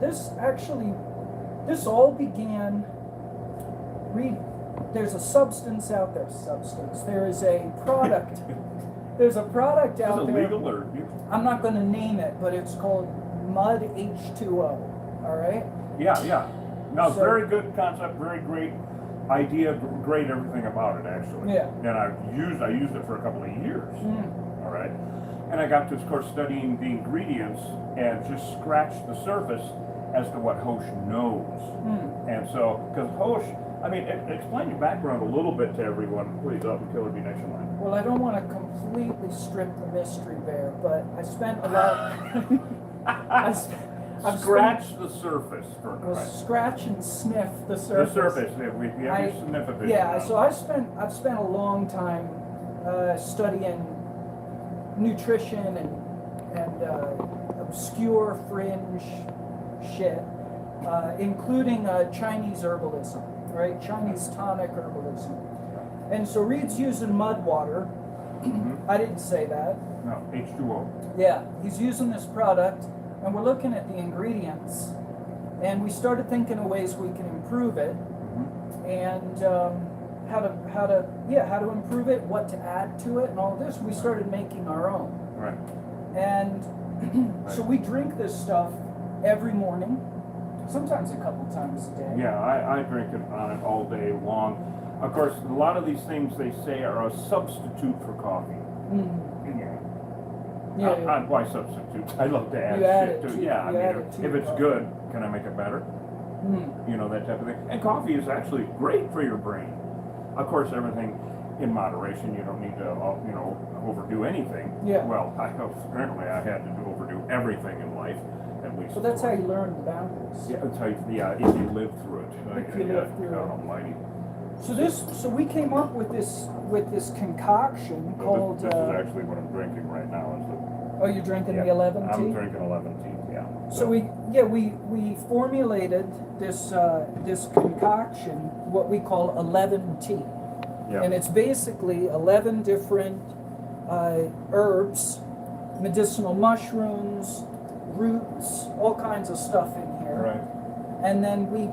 this all began, there's a substance out there, there is a product, there's a product out there. Is it legal or? I'm not going to name it, but it's called Mud H2O, all right? Yeah. No, So- very good concept, very great idea, great everything about it actually. Yeah. And I used it for a couple of years. Mm. All right. And I got to, of course, studying the ingredients and just scratched the surface as to what Hosh knows. Mm. And so, because Hosh, I mean, explain your background a little bit to everyone, please, up until it'll be next in line. Well, I don't want to completely strip the mystery there, but I spent a lot. I've Scratch the surface for Well, Christ. scratch and sniff the surface. The surface, we have to sniff a bit. Yeah, so I've spent a long time studying nutrition and obscure fringe shit, including Chinese herbalism, right? Chinese tonic herbalism. And so Reed's using mud water. Mm-hmm. I didn't say that. No, H2O. Yeah, he's using this product, and we're looking at the ingredients, and we started thinking of ways we can improve it, Mm-hmm. and how to improve it, what to add to it, and all this. We started making our own, Right. and so we drink this stuff every morning, sometimes a couple times a day. Yeah, I drink it on it all day long. Of course, a lot of these things they say are a substitute for coffee. Mm. Why substitute? I love to add You add shit it to to- yeah, you I add mean, it to if your it's coffee. good, can I make it better? Mm. You know, that type of thing. And coffee is actually great for your brain. Of course, everything in moderation. You don't need to, overdo anything. Yeah. Well, apparently I had to overdo everything in life, at least. So that's how you learn the boundaries. Yeah, that's how you, if you live through it. If you live through God it. Almighty. So we came up with this concoction So called. this is actually what I'm drinking right now. Oh, you're drinking Yeah, the 11 tea? I'm drinking 11 tea. Yeah. So we formulated this this concoction, what we call 11 tea, Yeah. and it's basically 11 different herbs, medicinal mushrooms, roots, all kinds of stuff in here. Right. And then we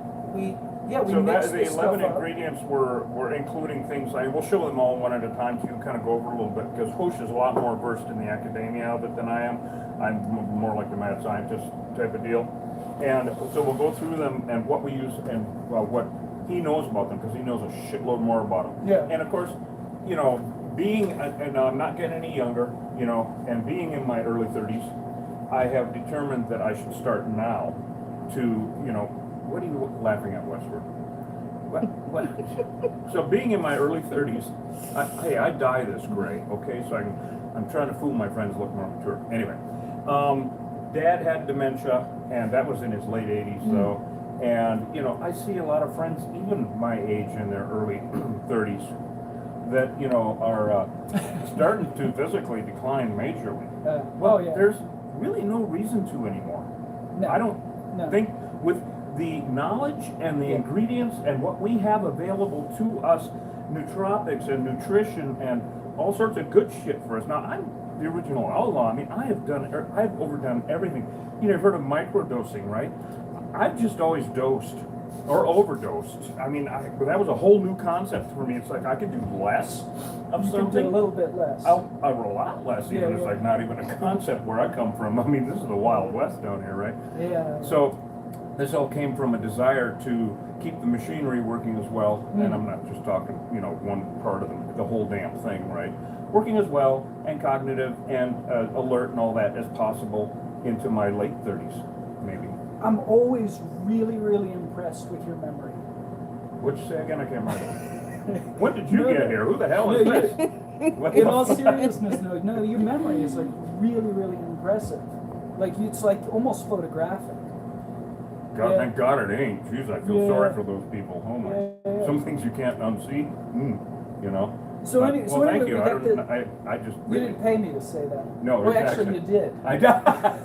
So mixed the this 11 stuff up. ingredients were including things like, we'll show them all one at a time so you can kind of go over a little bit, because Hosh is a lot more versed in the academia of it than I am. I'm more like the mad scientist type of deal. And so we'll go through them and what we use and what he knows about them, because he knows a shitload more about them. Yeah. And of course, being, and I'm not getting any younger, and being in my early 30s, I have determined that I should start now to, what are you laughing at, Westward? What? So being in my early 30s, I dye this gray, okay? So I'm trying to fool my friends, look more mature. Anyway, Dad had dementia, and that was in his late 80s, though. And, I see a lot of friends, even my age in their early 30s, that, are starting to physically decline majorly. There's really no reason to anymore. No. I don't think with the knowledge and the ingredients and what we have available to us, nootropics and nutrition and all sorts of good shit for us. Now, I'm the original outlaw. I mean, I've overdone everything. You've heard of microdosing, right? I've just always dosed or overdosed. I mean, that was a whole new concept for me. It's like I could do less of You something. can do a little bit less. A lot less even. Yeah, It's like not even a concept where I come from. I mean, this is the Wild West down here, right? Yeah. So this all came from a desire to keep the machinery working as well, and I'm not just talking, one part of the whole damn thing, right? Working as well and cognitive and alert and all that as possible into my late 30s, maybe. I'm always really, really impressed with your memory. What'd you say again? I can't remember. When did you get here? Who the hell is this? What In the all fuck? seriousness, no, your memory is like really, really impressive. Like it's like almost photographic. God, Yeah. thank God it ain't. Jeez, I feel Yeah. sorry for those people. Oh my. Yeah. Some things you can't unsee. So But- anyway, well, thank you. we got I just you really. didn't pay me to say that. No, well, exactly. actually, you did.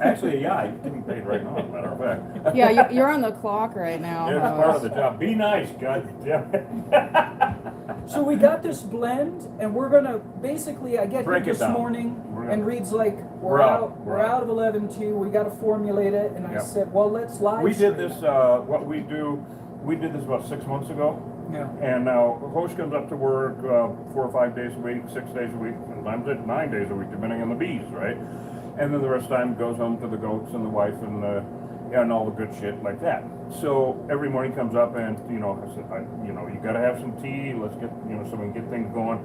Actually, yeah, you're getting paid right now, as a matter of fact. Yeah, you're on the clock right now. It's part of the job. Be nice, God damn it. So we got this blend, and we're gonna basically. I get Break here it this down. morning, We're gonna- and Reed's like, we're out of 11-2. We got to formulate it, and I Yep. said, well, let's live. We did stream this, it. we did this about 6 months ago. Yeah. And now Hosh comes up to work 4 or 5 days a week, 6 days a week, sometimes 9 days a week, depending on the bees, right? And then the rest of the time goes home to the goats and the wife and all the good shit like that. So every morning comes up and, you know, I said, you gotta have some tea, let's get, so we can get things going.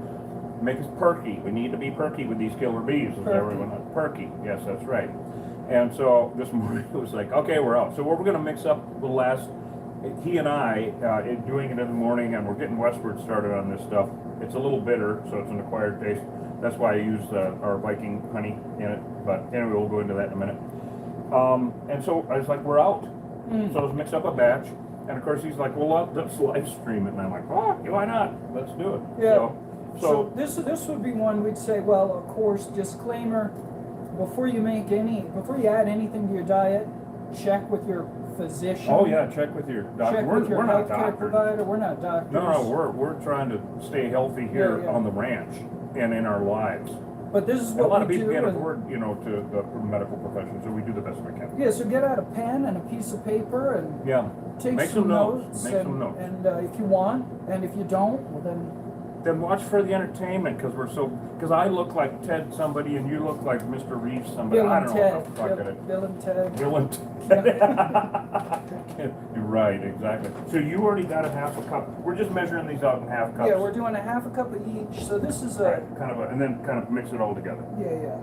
Make us perky. We need to be perky with these killer bees. Is everyone perky? Yes, that's right. And so this morning it was like, okay, we're out. So we're gonna mix up the last, he and I, doing it in the morning, and we're getting westward started on this stuff. It's a little bitter, so it's an acquired taste. That's why I use our Viking honey in it. But anyway, we'll go into that in a minute. And so I was like, we're out. So let's mix up a batch. And of course he's like, well, let's live stream it. And I'm like, oh, why not? Let's do it. Yeah. So this would be one we'd say, well, of course, disclaimer, before you add anything to your diet, check with your physician. oh yeah, check with your doctor. Check with your We're not healthcare doctors. provider. We're not doctors. No, we're trying to stay healthy here Yeah. on the ranch and in our lives. But this is And a what lot of we people do. can't and- afford, to the medical profession, so we do the best we can. Yeah, so get out a pen and a piece of paper and Yeah. take Make some some notes. Make and, some notes. And if you want, and if you don't, well Then watch for the entertainment, because I look like Ted somebody and you look like Mr. Reeves somebody. Bill I and don't know Ted. what the fuck it is. Bill and Ted. Bill and Ted. You're right, exactly. So you already got a half a cup. We're just measuring these out in half cups. Yeah, we're doing a half a cup of each. So this is a Right, and then kind of mix it all together. yeah.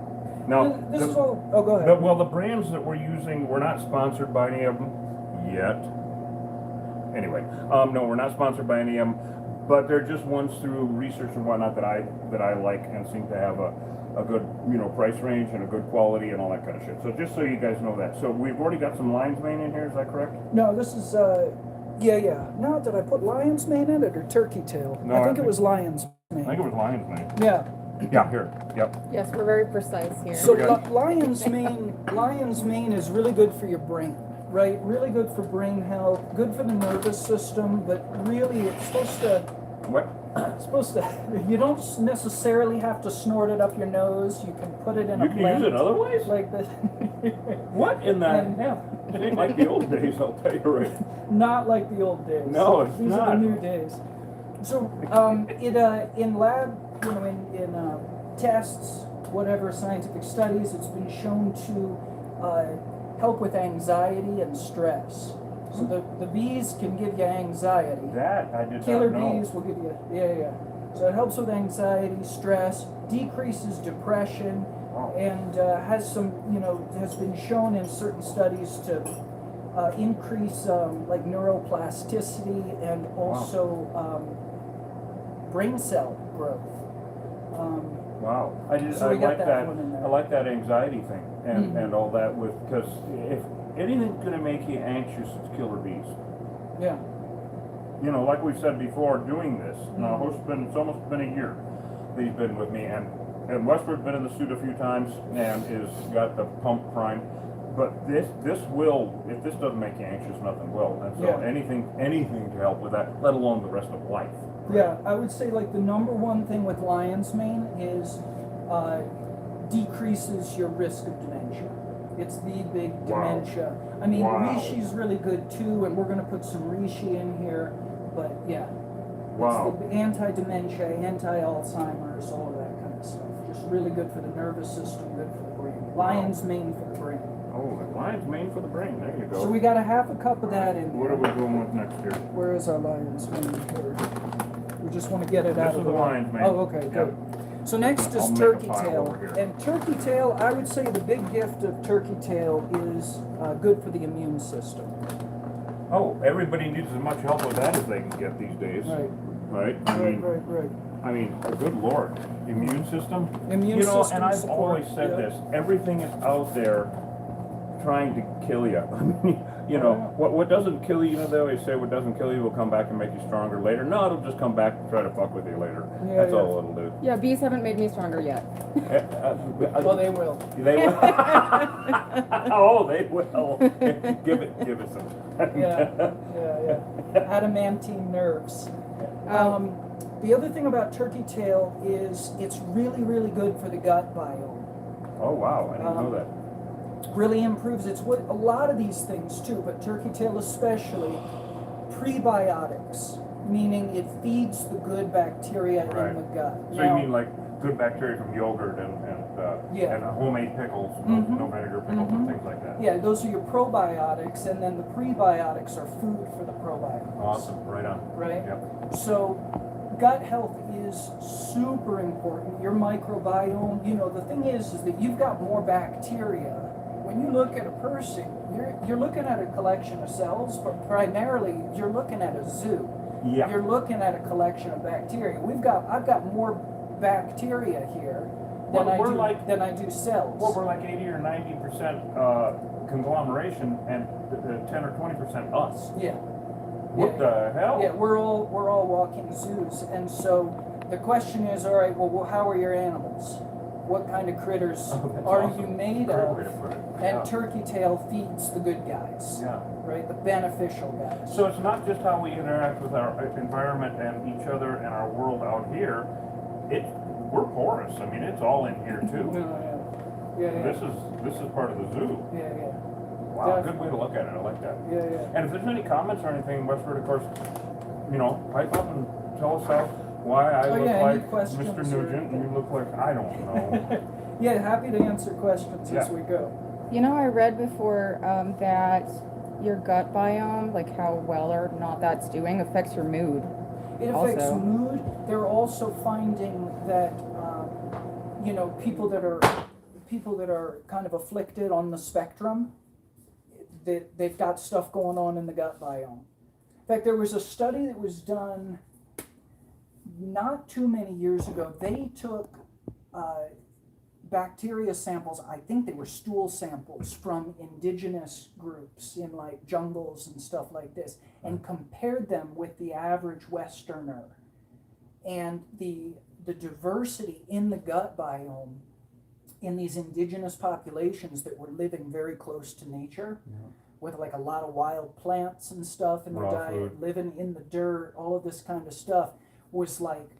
Now, This is all. Oh, go ahead. the brands that we're using, we're not sponsored by any of them yet. Anyway, no, we're not sponsored by any of them, but they're just ones through research and whatnot that I like and seem to have a good, price range and a good quality and all that kind of shit. So just so you guys know that. So we've already got some lion's mane in here, is that correct? No, this is yeah. Now, did I put lion's mane in it or turkey tail? No, I think it was lion's I mane. think it was lion's mane. Yeah. Yeah, here, yep. Yes, we're very precise here. So we got- lion's mane is really good for your brain, right? Really good for brain health, good for the nervous system, but really it's supposed to. What? You don't necessarily have to snort it up your nose. You can put it in You a can blend use it other ways? like this. What in the And- hell? It ain't like the old days, I'll tell you right. Not like the old days. No, it's These are not. the new days. So, in lab, in tests, whatever scientific studies, it's been shown to help with anxiety and stress. So the bees can give you anxiety. That I did Killer not know. bees will give you, yeah. So it helps with anxiety, stress, decreases depression, Wow. and has some, has been shown in certain studies to increase like neuroplasticity and also brain cell growth. Wow, I So we got like that that. one in there. I like that anxiety thing and, Mhm. and all that because if anything's gonna make you anxious, it's killer bees. Yeah. Like we said before, doing this. Now, Mhm. it's almost been a year that he's been with me, and Westward's been in the suit a few times and is got the pump primed. But this will, if this doesn't make you anxious, nothing will. And so Yeah. anything to help with that, let alone the rest of life. Yeah, I would say like the number one thing with lion's mane is decreases your risk of dementia. It's the big Wow. dementia. I mean, Wow. Reishi's really good too, and we're going to put some Reishi in here. But yeah, Wow. it's the anti-dementia, anti-Alzheimer's, all of that kind of stuff. Just really good for the nervous system, good for the brain. Lion's mane for the brain. Oh, the lion's mane for the brain. There you go. So we got a half a cup of that in What here. are we going with next here? Where is our lion's mane here? We just want to get it out This of is the the way. lion's mane. Oh, okay, Yep. good. So next I'll is make a turkey pile tail. over here. And turkey tail, I would say the big gift of turkey tail is good for the immune system. Oh, everybody needs as much help with that as they can get these days. Right, Right? right. I mean, good Lord, immune system. Immune and system I've support, always said yeah. this: everything is out there trying to kill you. I mean, what doesn't kill you? They always say what doesn't kill you will come back and make you stronger later. No, it'll just come back and try to fuck with you later. Yeah, That's yeah. all it'll do. Yeah, bees haven't made me stronger yet. Well, they will. They will. Oh, they will. give it some. Yeah. Adamantine nerves. The other thing about turkey tail is it's really, really good for the gut biome. Oh, wow, I didn't know that. Really improves. It's what a lot of these things too, but turkey tail especially, prebiotics, meaning it feeds the good bacteria Right. in the gut. So you mean like good bacteria from yogurt Yeah. and homemade pickles, Mhm. no vinegar pickles and Mhm. things like that? Yeah, those are your probiotics, and then the prebiotics are food for the probiotics. Awesome, right on. Right? Yep. So gut health is super important. Your microbiome, the thing is that you've got more bacteria. When you look at a person, you're looking at a collection of cells, but primarily you're looking at a zoo. Yeah. You're looking at a collection of bacteria. I've got more bacteria here than I do cells. Well, we're like 80 or 90% conglomeration and 10 or 20% us. Yeah. What the hell? Yeah, we're all walking zoos, and so the question is, all right, well, how are your animals? What kind of critters are awesome. you made Great of? way to put it. And Yeah. turkey tail feeds the good guys, Yeah. right? The beneficial guys. So it's not just how we interact with our environment and each other and our world out here. We're porous. I mean, it's all in here too. Yeah. This is part of the zoo. Yeah. Wow, good way to look at it. I like that. Yeah. And if there's any comments or anything, Westford, of course, pipe up and tell us why I look any like questions Mr. or Nugent and you look like I don't know. Yeah, happy to answer questions as Yeah. we go. You know, I read before that your gut biome, like how well or not that's doing, affects your mood. It affects Also. mood. They're also finding that people that are kind of afflicted on the spectrum, they've got stuff going on in the gut biome. In fact, there was a study that was done not too many years ago. They took bacteria samples, I think they were stool samples from indigenous groups in like jungles and stuff like this, and compared them with the average Westerner. And the diversity in the gut biome in these indigenous populations that were living very close to nature, with like a lot of wild plants and stuff in their Raw diet, food. living in the dirt, all of this kind of stuff, was like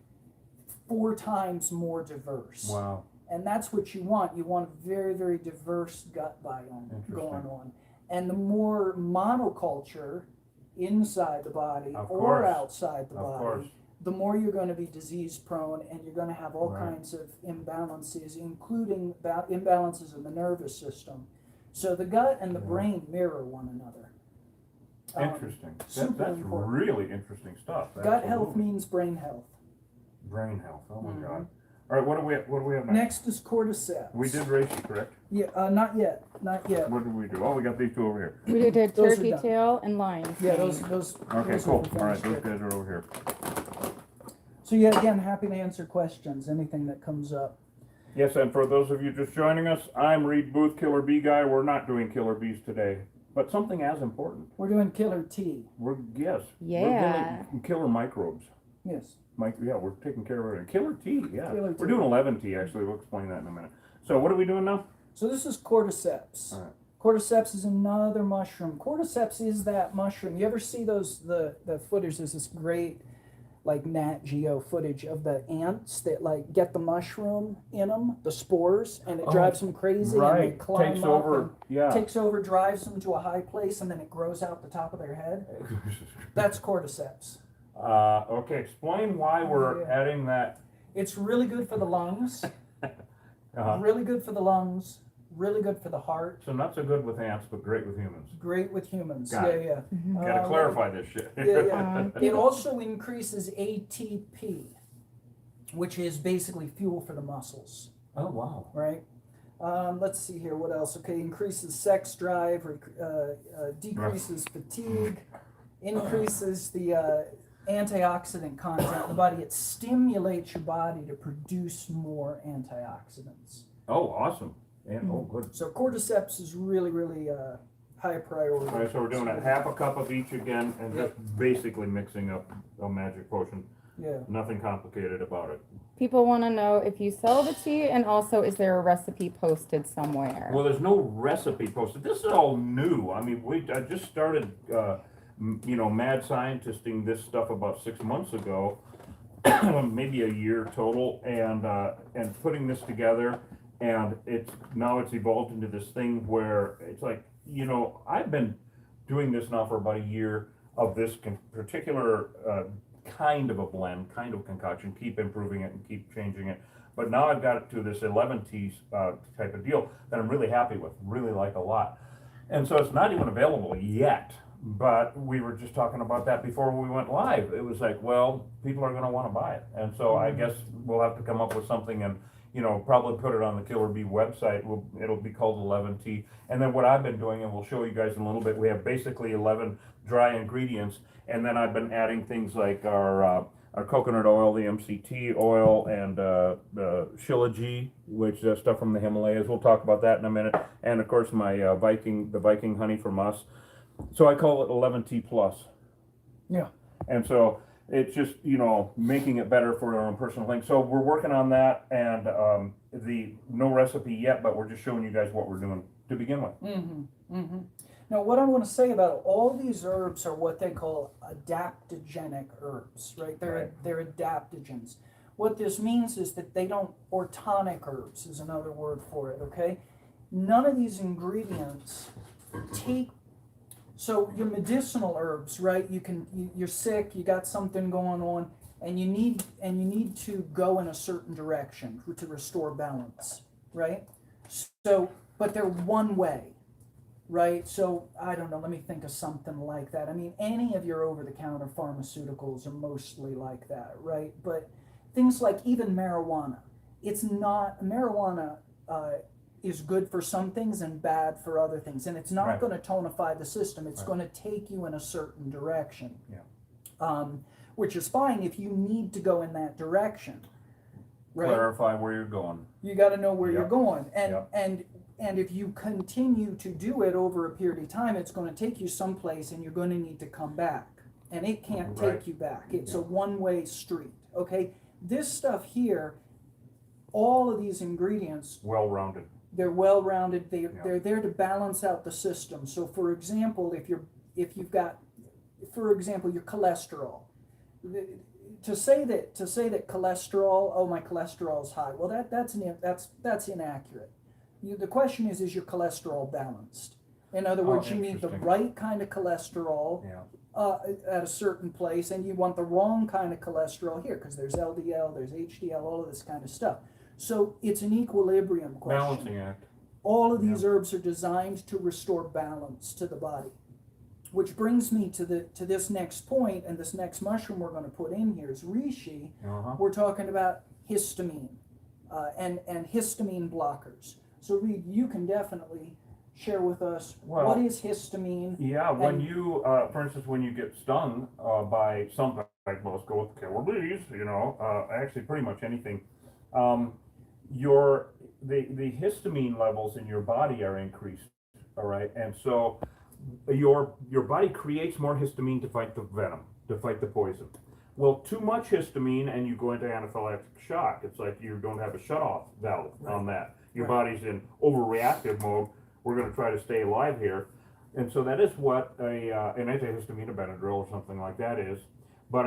4 times more diverse. Wow. And that's what you want. You want a very, very diverse gut biome going on. And the more monoculture inside the body Of or course. outside the Of body, course. the more you're going to be disease prone, and you're going to have all Right. kinds of imbalances, including imbalances in the nervous system. So the gut and the brain mirror one another. Interesting. Super That's important. really interesting stuff. Gut health Absolutely. means brain health. Brain health. Oh my Mhm. God. All right, what do we have next? Next is cordyceps. We did Reishi, correct? Yeah, not yet. What did we do? Oh, we got these two over here. We did Those are turkey done. tail and lion. Yeah, those. Okay, those cool. are All right, finished those with. guys are over here. So yeah, again, happy to answer questions, anything that comes up. Yes, and for those of you just joining us, I'm Reed Booth, Killer Bee Guy. We're not doing killer bees today, but something as important. We're doing killer tea. We're Yeah. doing killer microbes. Yes. We're taking care of it. Killer tea, yeah. Killer We're tea. doing 11 tea, actually. We'll explain that in a minute. So what are we doing now? So this is cordyceps. All right. Cordyceps is another mushroom. Cordyceps is that mushroom. You ever see the footage? There's this great like Nat Geo footage of the ants that like get the mushroom in them, the spores, and it drives them crazy. And they climb Takes up over, and yeah. takes over, drives them to a high place, and then it grows out the top of their head. That's cordyceps. Okay, explain why we're Yeah. adding that. It's really good for the lungs. Really good for the lungs. Really good for the heart. So not so good with ants, but great with humans. Great with humans. Got it. Yeah. Gotta clarify this shit. Yeah. It also increases ATP, which is basically fuel for the muscles, Oh, wow. right? Let's see here. What else? Okay, increases sex drive, decreases fatigue, increases the antioxidant content in the body. It stimulates your body to produce more antioxidants. Oh, awesome. And, oh, good. So cordyceps is really, really high priority. All right, so we're doing a half a cup of each again, and just basically mixing up a magic potion. Yeah. Nothing complicated about it. People want to know if you sell the tea, and also is there a recipe posted somewhere? Well, there's no recipe posted. This is all new. I mean, I just started, mad scientisting this stuff about 6 months ago, maybe a year total, and putting this together. And now it's evolved into this thing where it's like, I've been doing this now for about a year of this particular kind of a blend, kind of concoction, keep improving it and keep changing it. But now I've got it to this 11 teas type of deal that I'm really happy with, really like a lot. And so it's not even available yet, but we were just talking about that before we went live. It was like, well, people are going to want to buy it. And so I guess we'll have to come up with something and, probably put it on the Killer Bee website. It'll be called 11 Tea. And then what I've been doing, and we'll show you guys in a little bit, we have basically 11 dry ingredients. And then I've been adding things like our coconut oil, the MCT oil, and the Shilajit, which is stuff from the Himalayas. We'll talk about that in a minute. And of course, my the Viking honey from us. So I call it 11 Tea Plus. Yeah. And so it's just, making it better for our own personal thing. So we're working on that, and no recipe yet, but we're just showing you guys what we're doing to begin with. Now, what I want to say about all these herbs are what they call adaptogenic herbs, right? They're adaptogens. What this means is that they don't, or tonic herbs is another word for it, okay? None of these ingredients so your medicinal herbs, right? You're sick, you got something going on, and you need to go in a certain direction to restore balance, right? So, but they're one way. Right, so I don't know, let me think of something like that. I mean, any of your over-the-counter pharmaceuticals are mostly like that, right? But things like even marijuana, marijuana is good for some things and bad for other things. And it's not going to tonify the system, it's going to take you in a certain direction. Yeah. Which is fine if you need to go in that direction. Right? Clarify where you're going. You got to know where you're going. And if you continue to do it over a period of time, it's going to take you someplace and you're going to need to come back. And it can't take you back. It's a one-way street, okay? This stuff here, all of these ingredients... Well-rounded. They're well-rounded. They're there to balance out the system. So, for example, if you've got, for example, your cholesterol... To say that cholesterol, oh, my cholesterol's high, well, that's inaccurate. The question is your cholesterol balanced? In other words, you need the right kind of cholesterol at a certain place, and you want the wrong kind of cholesterol here, because there's LDL, there's HDL, all of this kind of stuff. So it's an equilibrium question. Balancing act. All of these herbs are designed to restore balance to the body. Which brings me to this next point, and this next mushroom we're going to put in here is reishi. We're talking about histamine and histamine blockers. So Reed, you can definitely share with us what is histamine. Yeah, when you, for instance, when you get stung by something, like, let's go with killer bees, actually pretty much anything, the histamine levels in your body are increased, all right? And so your body creates more histamine to fight the venom, to fight the poison. Well, too much histamine and you go into anaphylactic shock. It's like you don't have a shutoff valve on that. Your body's in overreactive mode. We're going to try to stay alive here. And so that is what an antihistamine, a Benadryl or something like that is. But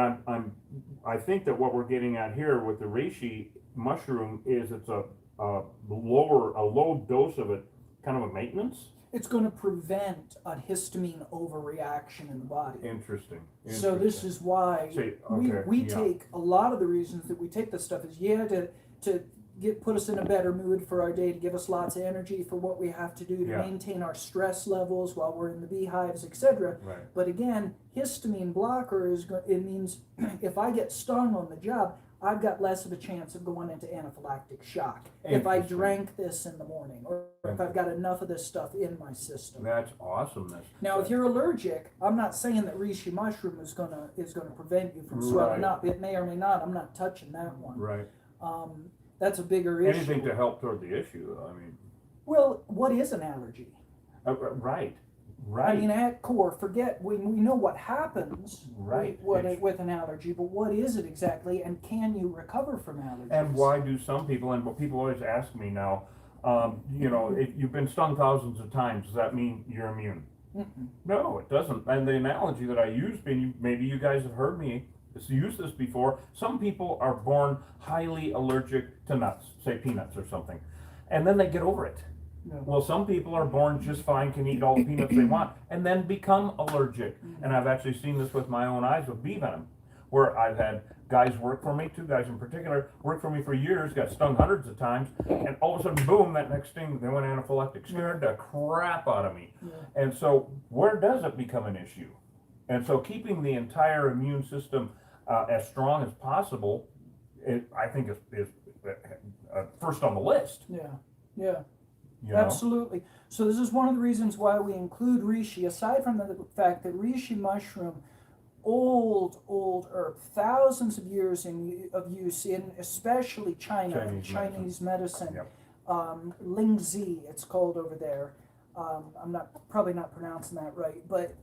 I think that what we're getting at here with the reishi mushroom is it's a low dose of it, kind of a maintenance. It's going to prevent a histamine overreaction in the body. Interesting. So this is why we take a lot of the reasons that we take this stuff is to put us in a better mood for our day, to give us lots of energy for what we have to do to maintain our stress levels while we're in the beehives, etc. Right. But again, histamine blocker it means if I get stung on the job, I've got less of a chance of going into anaphylactic shock if I drank this in the morning, or if I've got enough of this stuff in my system. That's awesomeness. Now, if you're allergic, I'm not saying that reishi mushroom is gonna prevent you from swelling up. It may or may not. I'm not touching that one. Right. That's a bigger issue. Anything to help toward the issue, I mean. Well, what is an allergy? Right. I mean, at core, we know what happens with an allergy, but what is it exactly, and can you recover from allergies? And why do some people, and what people always ask me now, if you've been stung thousands of times, does that mean you're immune? No, it doesn't. And the analogy that I use, maybe you guys have heard me use this before, some people are born highly allergic to nuts, say peanuts or something. and then they get over it. No. Well, some people are born just fine, can eat all the peanuts they want, and then become allergic. And I've actually seen this with my own eyes with bee venom, where I've had guys work for me, 2 guys in particular, worked for me for years, got stung hundreds of times, and all of a sudden, boom, that next thing, they went anaphylactic, scared the crap out of me. Yeah. And so, where does it become an issue? And so, keeping the entire immune system as strong as possible, I think is first on the list. Yeah, yeah. You know? Absolutely. So this is one of the reasons why we include reishi, aside from the fact that reishi mushroom, old herb, thousands of years of use in especially China, Chinese medicine. Yep. Lingzi, it's called over there. I'm probably not pronouncing that right, but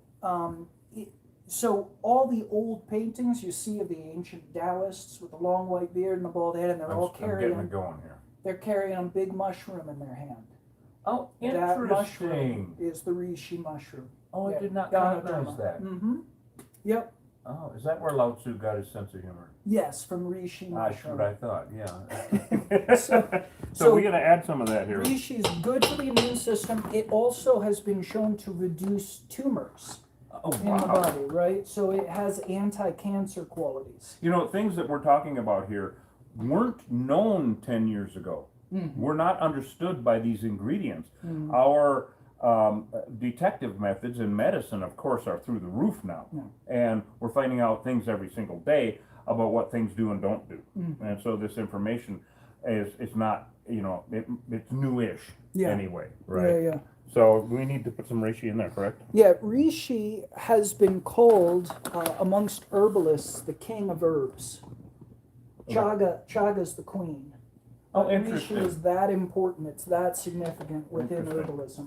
so all the old paintings you see of the ancient Taoists with the long white beard and the bald head, and they're all I'm getting it going here. they're carrying a big mushroom in their hand. Oh, That interesting. mushroom is the reishi mushroom. Oh, Yeah. I did not Dharma. recognize that. Mm-hmm. Yep. Oh, is that where Lao Tzu got his sense of humor? Yes, from reishi That's mushroom. what I thought, yeah. So- So we're gonna add some of that here. Reishi is good for the immune system. It also has been shown to reduce tumors Oh, in the wow. body, right? So it has anti-cancer qualities. You know, things that we're talking about here weren't known 10 years ago. Were not understood by these ingredients. Our detective methods in medicine, of course, are through the roof now. And we're finding out things every single day about what things do and don't do. And so this information it's not, you know, it's newish Yeah. anyway, right? Yeah. So we need to put some reishi in there, correct? Yeah, reishi has been called, amongst herbalists, the king of herbs. Chaga's the queen. Oh, Reishi interesting. is that important. It's that significant within Interesting. herbalism.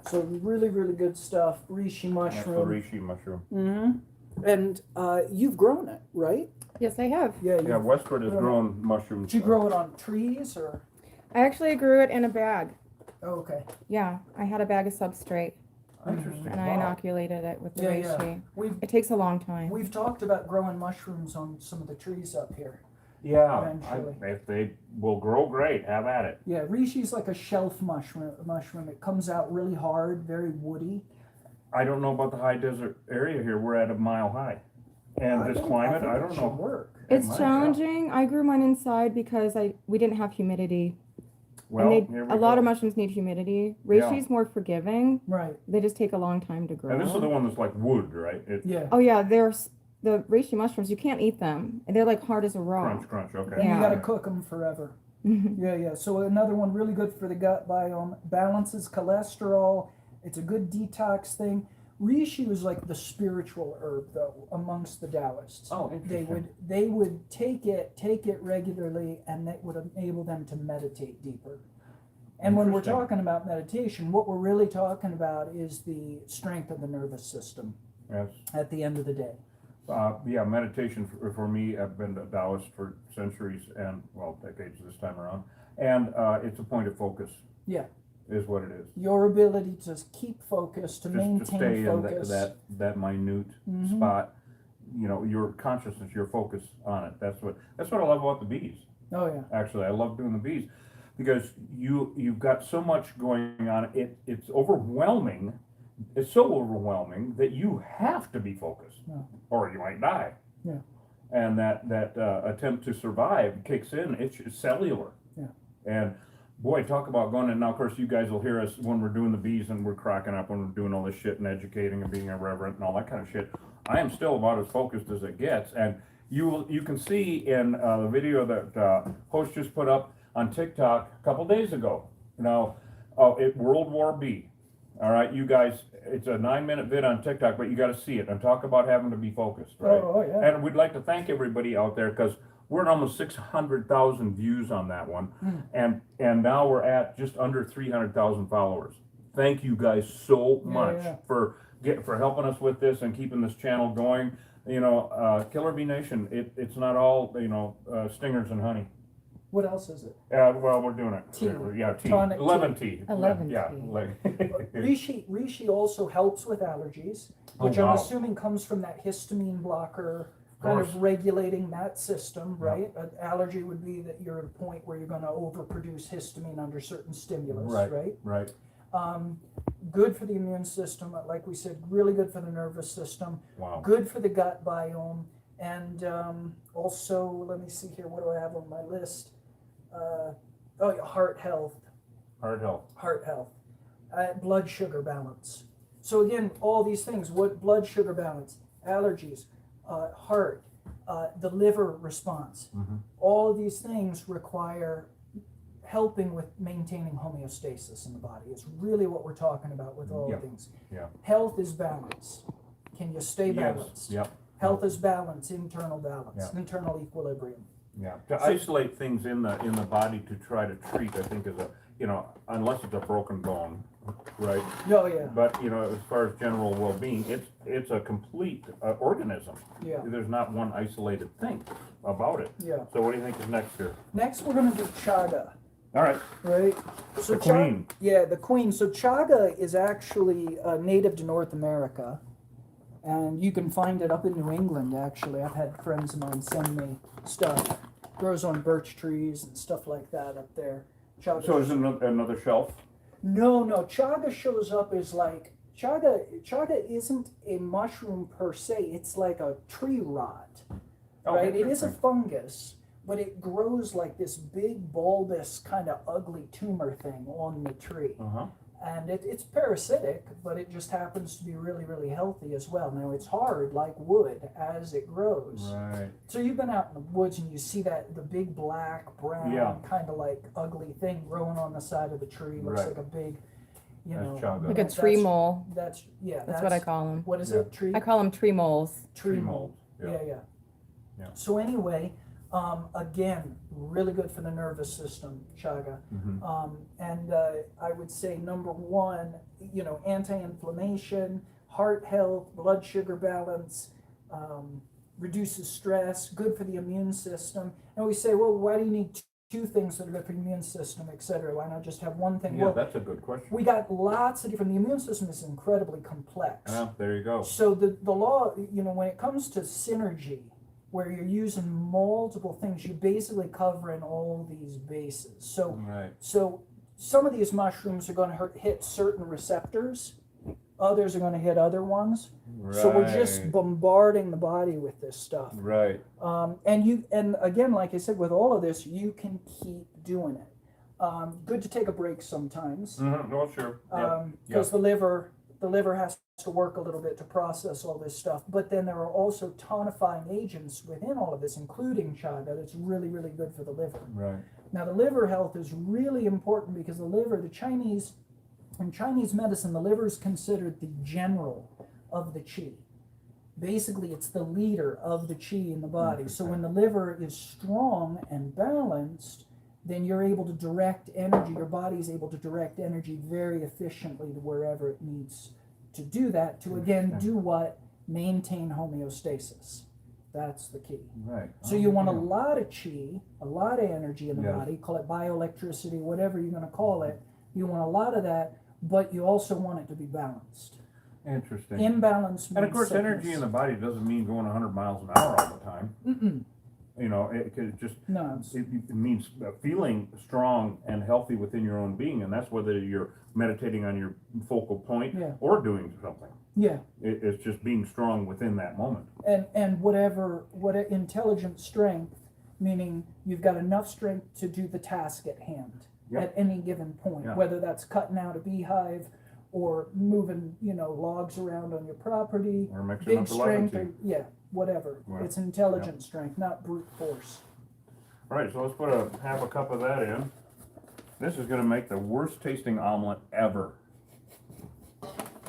So really, really good stuff. Reishi That's the mushroom. reishi mushroom. Mm-hmm. And you've grown it, right? Yes, I have. Yeah. Yeah, Westwood has grown mushrooms. Did you grow it on trees or? I actually grew it in a bag. Oh, okay. Yeah, I had a bag of substrate Interesting. and I Wow. inoculated it with the Yeah, yeah. reishi. We've It takes a long time. we've talked about growing mushrooms on some of the trees up here. Yeah, Eventually. if they will grow great, have at it. Yeah, reishi's like a shelf mushroom. It comes out really hard, very woody. I don't know about the high desert area here. We're at a mile high. And this climate, think I it don't should know. work. It's might, yeah. challenging. I grew mine inside because we didn't have humidity. Well, and here we a lot go. of mushrooms need humidity. Yeah. Reishi's more forgiving. Right. They just take a long time to grow. And this is the one that's like wood, right? It's Yeah. Oh yeah, there's the reishi mushrooms. You can't eat them. They're like hard as a rock. crunch, okay. And you Yeah. got to cook them forever. Yeah. So another one really good for the gut biome. Balances cholesterol. It's a good detox thing. Reishi was like the spiritual herb, though, amongst the Taoists. Oh, They would take it regularly, and that would enable them to meditate deeper. And when we're Interesting. talking about meditation, what we're really talking about is the strength of the nervous system Yes. at the end of the day. Yeah, meditation for me, I've been a Taoist for centuries and, well, decades this time around. And it's a point of focus. Yeah. Is what it is. Your ability to keep focus, to Just maintain to stay focus. in that minute spot, you know, your consciousness, your focus on it. That's what I love about the bees. Oh yeah. Actually, I love doing the bees because you've got so much going on. It's overwhelming. It's so overwhelming that you have to be focused, or you might die. Yeah. And that attempt to survive kicks in. It's cellular. Yeah. And boy, talk about going. And now, of course, you guys will hear us when we're doing the bees and we're cracking up when we're doing all this shit and educating and being irreverent and all that kind of shit. I am still about as focused as it gets. And you can see in the video that Hosh just put up on TikTok a couple days ago. Now, World War B. All right, you guys, it's a 9-minute vid on TikTok, but you got to see it and talk about having to be focused, right? Oh, yeah. And we'd like to thank everybody out there because we're at almost 600,000 views on that one, and now we're at just under 300,000 followers. Thank you guys so much for helping us with this and keeping this channel going. You know, Killer Bee Nation, it's not all stingers and honey. What else is it? Well, we're doing it. Tea. Yeah, tea. Tonic Lemon tea. tea. Lemon Yeah. tea. Reishi also helps with allergies, which I'm assuming comes from that histamine blocker kind course. of regulating that system, right? An allergy would be that you're at a point where you're going to overproduce histamine under certain stimulus, right? Right. Good for the immune system, like we said, really good for the nervous system, Wow. good for the gut biome, and also, let me see here, what do I have on my list? Heart health. Heart health. Heart health. Blood sugar balance. So again, all these things, what blood sugar balance, allergies, heart, the liver response, all of these things require helping with maintaining homeostasis in the body. It's really what we're talking about with all of things. Yeah. Health is balance. Can you stay balanced? Yes. Yep. Health is balance, internal balance, Yeah. internal equilibrium. Yeah. To isolate things in the body to try to treat, I think is unless it's a broken bone, right? Oh yeah. But as far as general well-being, it's a complete organism. Yeah. There's not one isolated thing about it. Yeah. So what do you think is next here? Next, we're going to do chaga. All right. Right? So The queen. Yeah, the queen. So chaga is actually native to North America, and you can find it up in New England, actually. I've had friends of mine send me stuff. Grows on birch trees and stuff like that up there. Chaga. So is it another shelf? No. Chaga shows up as like, chaga isn't a mushroom per se. It's like a tree rot, Oh, right? It is a interesting. fungus, but it grows like this big bulbous kind of ugly tumor thing on the tree. Uh-huh. And it's parasitic, but it just happens to be really, really healthy as well. Now it's hard like wood as it grows. Right. So you've been out in the woods and you see the big black, brown, kind of like ugly thing growing on the side of the tree. Looks Right. like a big, That's chaga. Like a tree mole. That's That's what I call them. What is Yeah. it? Tree? I call them tree moles. Tree mold. mold. Yeah. Yeah. So anyway, again, really good for the nervous system, chaga. And I would say number one, anti-inflammation, heart health, blood sugar balance, reduces stress, good for the immune system. And we say, well, why do you need two things that are good for the immune system, et cetera? Why not just have one thing? Yeah, Well, that's a good question. we got lots of different, the immune system is incredibly complex. There you go. So the law, when it comes to synergy, where you're using multiple things, you're basically covering all these bases. So, Right. so some of these mushrooms are going to hit certain receptors, others are going to hit other ones. Right. So we're just bombarding the body with this stuff. Right. And again, like I said, with all of this, you can keep doing it. Good to take a break sometimes, Oh, sure. because the liver has to work a little bit to process all this stuff. But then there are also tonifying agents within all of this, including chaga, that's really, really good for the liver. Right. Now, the liver health is really important because the liver, in Chinese medicine, the liver is considered the general of the qi. Basically, it's the leader of the qi in the body. So when the liver is strong and balanced, then you're able to direct energy, your body is able to direct energy very efficiently to wherever it needs to do that, to again do what? Maintain homeostasis. That's the key. Right. So you want a lot of qi, a lot of energy in the Yes. body, call it bioelectricity, whatever you're going to call it. You want a lot of that, but you also want it to be balanced. Interesting. Imbalance means And of course, sickness. energy in the body doesn't mean going 100 miles an hour all the time. It just No, it means feeling strong and healthy within your own being, and that's whether you're meditating on your focal point or doing something. yeah. It's just being strong within that moment. And what intelligent strength, meaning you've got enough strength to do the task at hand at any given point, whether that's cutting out a beehive or moving, logs around on your property, Or mixing big up the strength, lemon whatever. Right. It's intelligent strength, not brute force. All right, so let's put half a cup of that in. This is going to make the worst tasting omelet ever.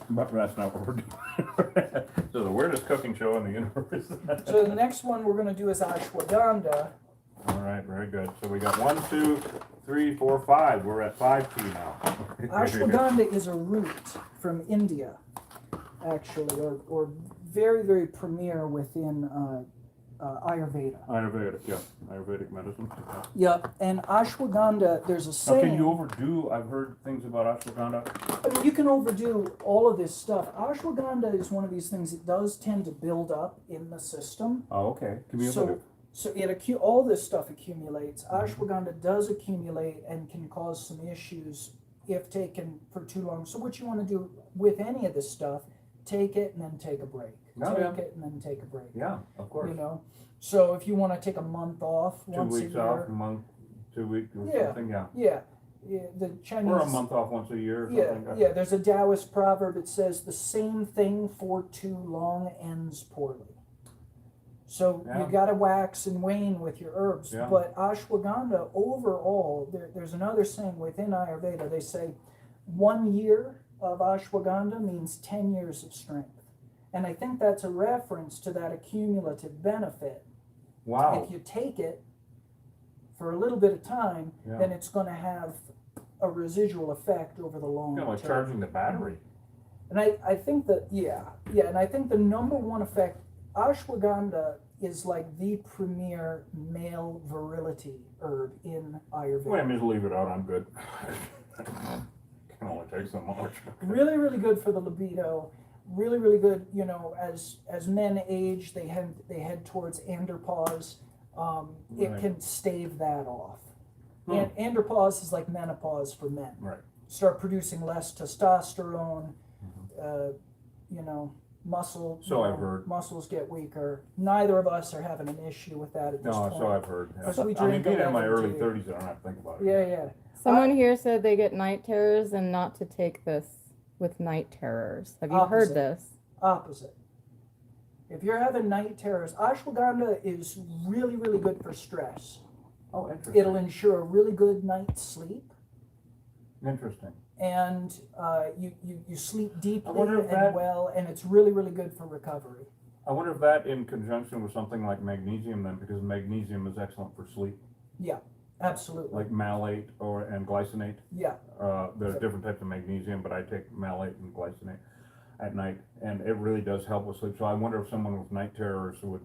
But that's not what we're doing. So the weirdest cooking show in the universe. So the next one we're going to do is ashwagandha. All right, very good. So we got 1, 2, 3, 4, 5. We're at 5 tea now. Ashwagandha is a root from India, actually, or very, very premier within Ayurveda. Ayurvedic, yeah, Ayurvedic medicine. Yeah. Yeah, and ashwagandha, there's a Now, saying. can you overdo? I've heard things about ashwagandha. I mean, you can overdo all of this stuff. Ashwagandha is one of these things that does tend to build up in the system. Oh, okay. Cumulative. So all this stuff accumulates. Ashwagandha does accumulate and can cause some issues if taken for too long. So what you want to do with any of this stuff, take it and then take a break. Oh, take yeah. it and then take a break. Yeah, of course. You know, so if you want to take a month off 2 once a weeks year, off, a month, 2 weeks, or Yeah. something. Yeah. yeah, the Chinese. Or a month off once a year. Or something. Yeah. There's a Taoist proverb that says the same thing for too long ends poorly. So Yeah. you got to wax and wane with your herbs. Yeah. But ashwagandha overall, there's another saying within Ayurveda. They say 1 year of ashwagandha means 10 years of strength. And I think that's a reference to that accumulative benefit. Wow. If you take it for a little bit of time, Yeah. then it's going to have a residual effect over the long Kind of like term. charging the battery. And I think that, and I think the number one effect, ashwagandha is like the premier male virility herb in Ayurveda. Wait, just leave it out. I'm good. Can only take so much. Really, really good for the libido. Really, really good. You know, as men age, they head towards andropause. It Right. can stave that off. Hmm. And andropause is like menopause for men. Right. Start producing less testosterone. You know, muscle. So I've heard. Muscles get weaker. Neither of us are having an issue with that at this No, point. so I've heard. Because Yeah. we I mean, drink being in my 11 early tea. 30s, I don't have to think about it. Yeah. Someone here said they get night terrors and not to take this with night terrors. Have you Opposite. heard this? Opposite. If you're having night terrors, ashwagandha is really, really good for stress. Oh, interesting. It'll ensure a really good night's sleep, Interesting. and you sleep I deeply wonder if and that- well, and it's really, really good for recovery. I wonder if that in conjunction with something like magnesium then, because magnesium is excellent for sleep, Yeah, absolutely. like malate and glycinate. Yeah, There's different types of magnesium, but I take malate and glycinate at night, and it really does help with sleep. So I wonder if someone with night terrors would,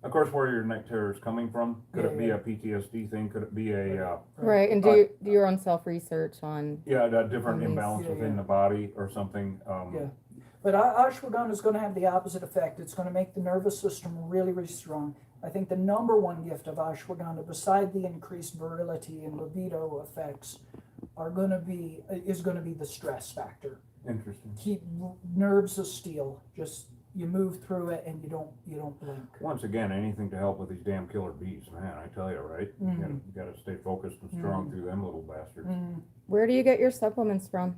of course, where your night terror is coming from. Could it be Yeah. a PTSD thing? Could it be a Right, and do your own self research on. a different These- imbalance Yeah, within yeah. the body or something? yeah. But ashwagandha is going to have the opposite effect. It's going to make the nervous system really, really strong. I think the number one gift of ashwagandha, beside the increased virility and libido effects, is going to be the stress factor. Interesting. Keep nerves of steel. Just you move through it and you don't blink. Once again, anything to help with these damn killer bees, man. I tell you, right? You gotta stay focused and strong through them little bastards. Where do you get your supplements from?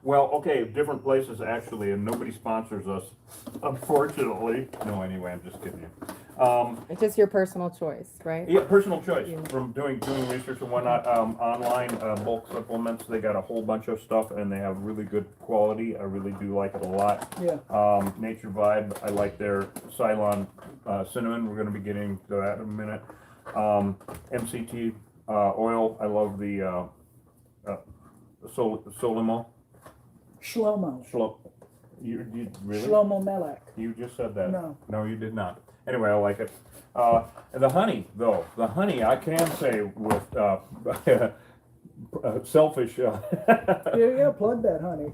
Well, okay, different places actually, and nobody sponsors us, unfortunately. No, anyway, I'm just kidding you. It's just your personal choice, right? Yeah, personal choice from doing research and whatnot. Online bulk supplements, they got a whole bunch of stuff, and they have really good quality. I really do like it a lot. Yeah. Nature Vibe, I like their Ceylon cinnamon. We're going to be getting to that in a minute. MCT oil, I love the Solimo. Shlomo. You really? Shlomo Melech. You just said that. No. You did not. Anyway, I like it. The honey, though. The honey, I can say with selfish, Yeah, plug that, honey.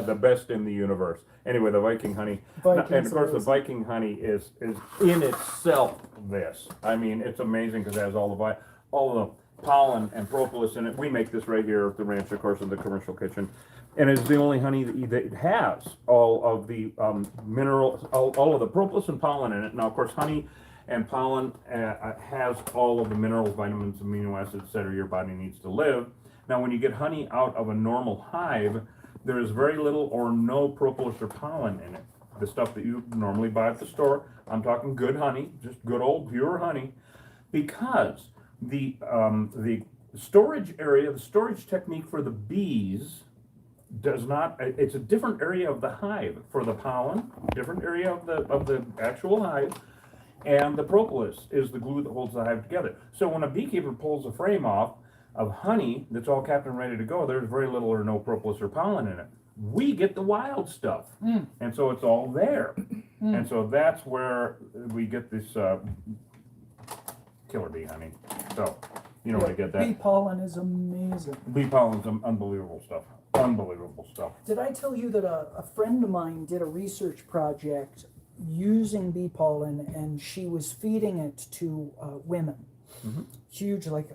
the best in the universe. Anyway, the Viking honey. Vikings And of course, the amazing. Viking honey is in itself this. I mean, it's amazing because it has all the pollen and propolis in it. We make this right here at the ranch, of course, in the commercial kitchen. And it's the only honey that has all of the minerals, all of the propolis and pollen in it. Now, of course, honey and pollen has all of the minerals, vitamins, amino acids, etc. your body needs to live. Now, when you get honey out of a normal hive, there is very little or no propolis or pollen in it. The stuff that you normally buy at the store, I'm talking good honey, just good old pure honey, because the storage area, the storage technique for the bees does not, it's a different area of the hive for the pollen, different area of the actual hive, and the propolis is the glue that holds the hive together. So when a beekeeper pulls a frame off of honey that's all capped and ready to go, there's very little or no propolis or pollen in it. We get the wild stuff, and so it's all there. And so that's where we get this killer bee honey. So, you know where to get Bee that. pollen is amazing. Bee pollen's unbelievable stuff. Unbelievable stuff. Did I tell you that a friend of mine did a research project using bee pollen, and she was feeding it to women? Mhm. Huge, like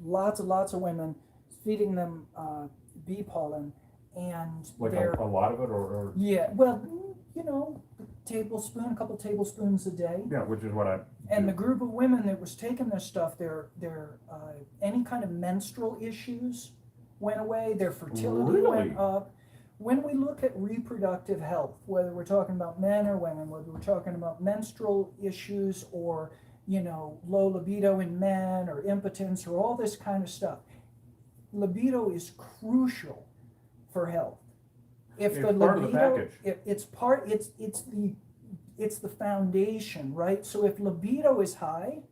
lots of women, feeding them bee pollen, and Like they're a lot of it, or yeah, well, you know, a couple tablespoons a day. yeah, which is what I. And do. the group of women that was taking this stuff, their any kind of menstrual issues went away, their fertility Really? went up. When we look at reproductive health, whether we're talking about men or women, whether we're talking about menstrual issues or, you know, low libido in men or impotence or all this kind of stuff, libido is crucial for health. If It's the part of the libido, package. it's the foundation, right? So if libido is high,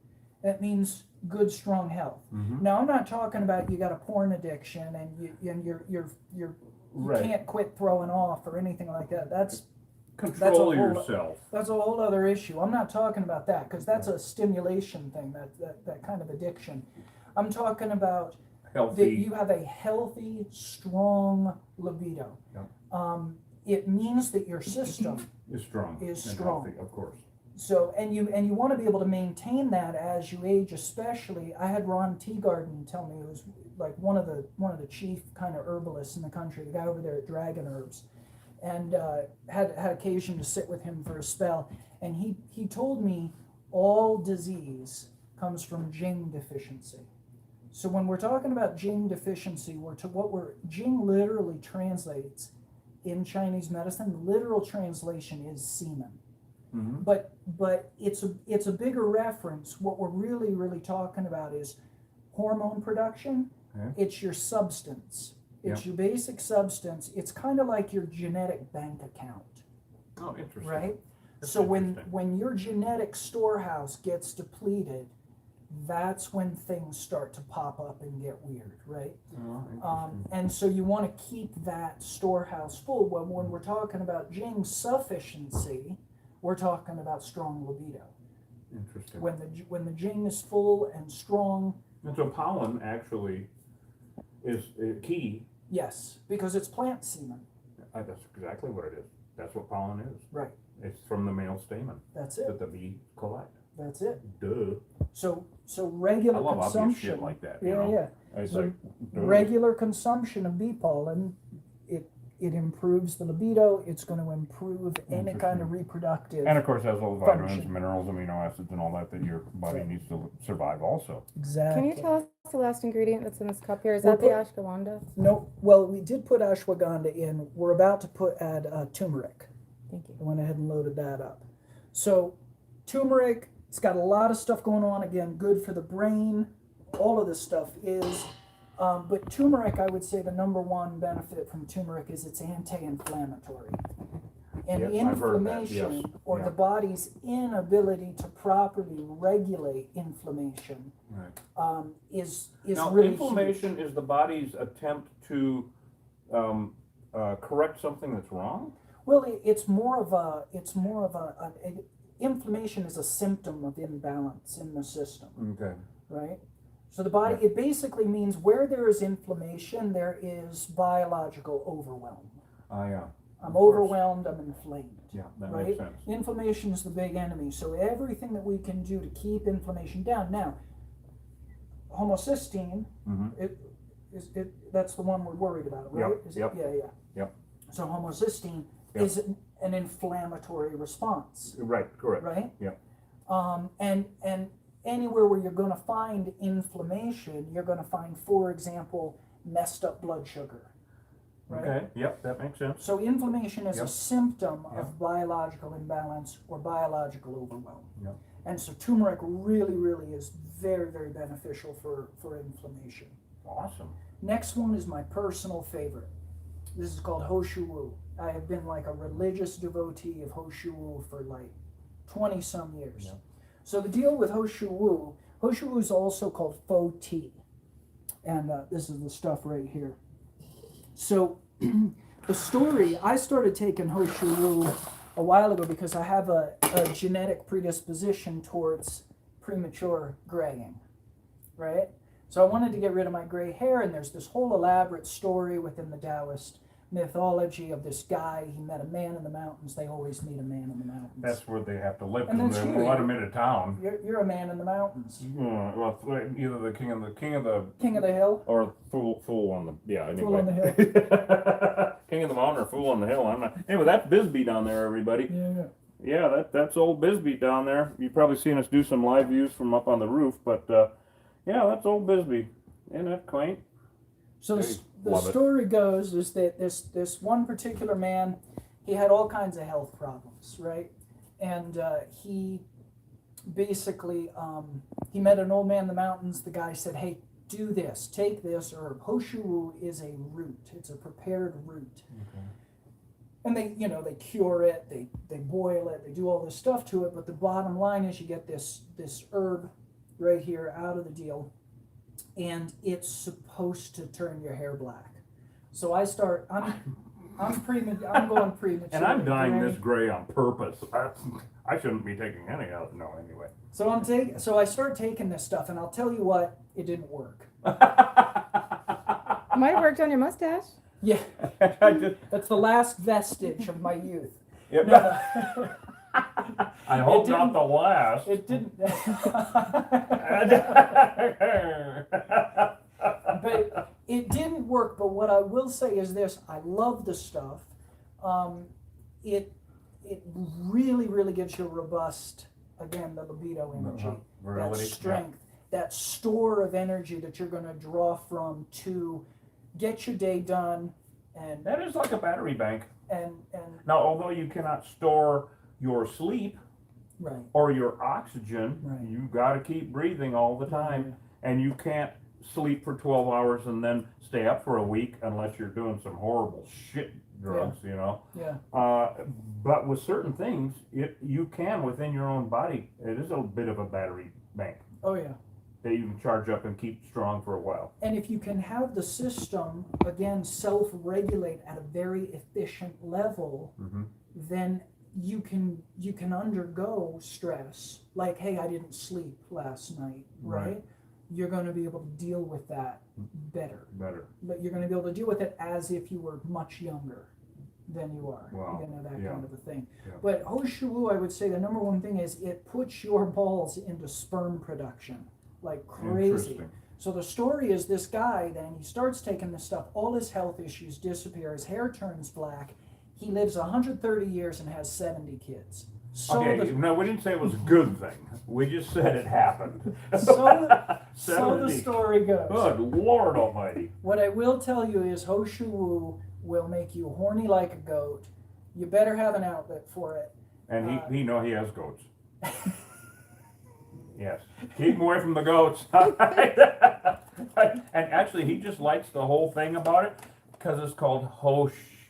that means good, strong health. Mhm. Now I'm not talking about you got a porn addiction and you Right. can't quit throwing off or anything like that. That's Control a whole- yourself. a whole other issue. I'm not talking about that because that's a stimulation thing, that kind of addiction. I'm talking about that Healthy. you have a healthy, strong libido. Yeah. It means that your system Is strong. Is and strong. healthy, of course. so and you want to be able to maintain that as you age. Especially, I had Ron Teagarden tell me, who's like one of the chief kind of herbalists in the country, the guy over there at Dragon Herbs, and had occasion to sit with him for a spell, and he told me all disease comes from Jing deficiency. So when we're talking about Jing deficiency, Jing literally translates in Chinese medicine. The literal translation is semen, Mhm. but it's a bigger reference. What we're really talking about is hormone production. Okay. It's your substance. It's Yeah. your basic substance. It's kind of like your genetic bank account, Oh, interesting. right? That's So interesting. when your genetic storehouse gets depleted, that's when things start to pop up and get weird, right? Oh, interesting. And so you want to keep that storehouse full. When we're talking about Jing sufficiency, we're talking about strong libido. Interesting. When the Jing is full and strong, And so pollen actually is key. yes, because it's plant semen. That's exactly what it is. That's what pollen is. Right. It's from the male stamen That's that it. the bee collect. That's it. Duh. So I regular love obvious consumption. shit like that. You Yeah, know? yeah. It's So like, duh. regular consumption of bee pollen, it improves the libido. It's going to improve any kind of reproductive. And of course, has all the vitamins, function. minerals, amino acids, and all that your body Right. needs to survive. Also, Exactly. Can you tell us the last ingredient that's in this cup here? Is Well, that the ashwagandha? No. Well, we did put ashwagandha in. We're about to add turmeric. Thank you. I went ahead and loaded that up. So turmeric, it's got a lot of stuff going on. Again, good for the brain. All of this stuff is. But turmeric, I would say the number one benefit from turmeric is it's anti-inflammatory. And Yep, I've heard that, inflammation, yes. or Yeah. the body's inability to properly regulate inflammation, right. is Now, really inflammation is the body's attempt to correct something that's wrong. Well, it's more of inflammation is a symptom of imbalance in the system, Okay. right? So the body, it basically means where there is inflammation, there is biological overwhelm. Yeah. I'm overwhelmed, I'm inflamed. Yeah, that right? makes sense. Inflammation is the big enemy. So everything that we can do to keep inflammation down. Now, homocysteine, Mm-hmm. that's the one we're worried about, right? Yep, Is yep. Yeah. Yep. So homocysteine Yep. is an inflammatory response, Right. Correct. right? Yep. And anywhere where you're going to find inflammation, you're going to find, for example, messed up blood sugar. Right? Okay. Yep. That makes sense. So inflammation is Yep. a symptom Yep. of biological imbalance or biological overwhelm. Yep. And so turmeric really is very, very beneficial for inflammation. Awesome. Next one is my personal favorite. This is called Shou Wu. I have been like a religious devotee of Shou Wu for like 20 some years. Yep. So the deal with Shou Wu is also called faux tea. And this is the stuff right here. So the story, I started taking Shou Wu a while ago because I have a genetic predisposition towards premature graying, right? So I wanted to get rid of my gray hair, and there's this whole elaborate story within the Taoist mythology of this guy. He met a man in the mountains. They always meet a man in the mountains. That's where they have to live, And because that's they you. won't let them into town. You're a man in the mountains. Well, either the king of the King of the hill. or fool on the anyway. Fool on the hill. King of the mountain or fool on the hill. I'm not. Anyway, that's Bisbee down there, everybody. Yeah. Yeah, that's old Bisbee down there. You've probably seen us do some live views from up on the roof, but yeah, that's old Bisbee. Isn't that quaint? So Hey, the love it. story goes is that this one particular man, he had all kinds of health problems, right? And he basically he met an old man in the mountains. The guy said, "Hey, do this, take this herb. Shou Wu is a root. It's a prepared root." Okay. And they cure it, they boil it, they do all this stuff to it, but the bottom line is you get this herb right here out of the deal, and it's supposed to turn your hair black. So I'm going premature. And I'm dyeing gray. this gray on purpose. I shouldn't be taking any of it. No, anyway. So I start taking this stuff, and I'll tell you what, it didn't work. Might have worked on your mustache. Yeah, I just, that's the last vestige of my youth. yep. No, I hope It not didn't- the last. it didn't. But it didn't work. But what I will say is this: I love the stuff. It really, really gives you a robust, again, the libido energy, that Virility, strength, that store of energy that you're going to draw from to get your day done, and That is like a battery bank. and Now, although you cannot store your sleep right. or your oxygen, Right. you got to keep breathing all the time, and you can't sleep for 12 hours and then stay up for a week unless you're doing some horrible shit drugs, you know. Yeah. But with certain things, you can within your own body. It is a bit of a battery bank Oh yeah. that you can charge up and keep strong for a while. And if you can have the system again self-regulate at a very efficient level, Mm-hmm. then you can undergo stress. Like, hey, I didn't sleep last night, right? Right. You're going to be able to deal with that better. Better. But you're going to be able to deal with it as if you were much younger than you are. Wow. You know, that Yeah. kind of a thing. Yeah. But Shou Wu, I would say the number one thing is it puts your balls into sperm production like crazy. Interesting. So the story is this guy, then he starts taking this stuff, all his health issues disappear, his hair turns black, he lives 130 years and has 70 kids. So Okay, the, no, we didn't say it was a good thing. We just said it happened. so the 70. story goes. Good Lord Almighty. What I will tell you is Shou Wu will make you horny like a goat. You better have an outlet for it. And he has goats. Yes. Keep him away from the goats. And actually, he just likes the whole thing about it because it's called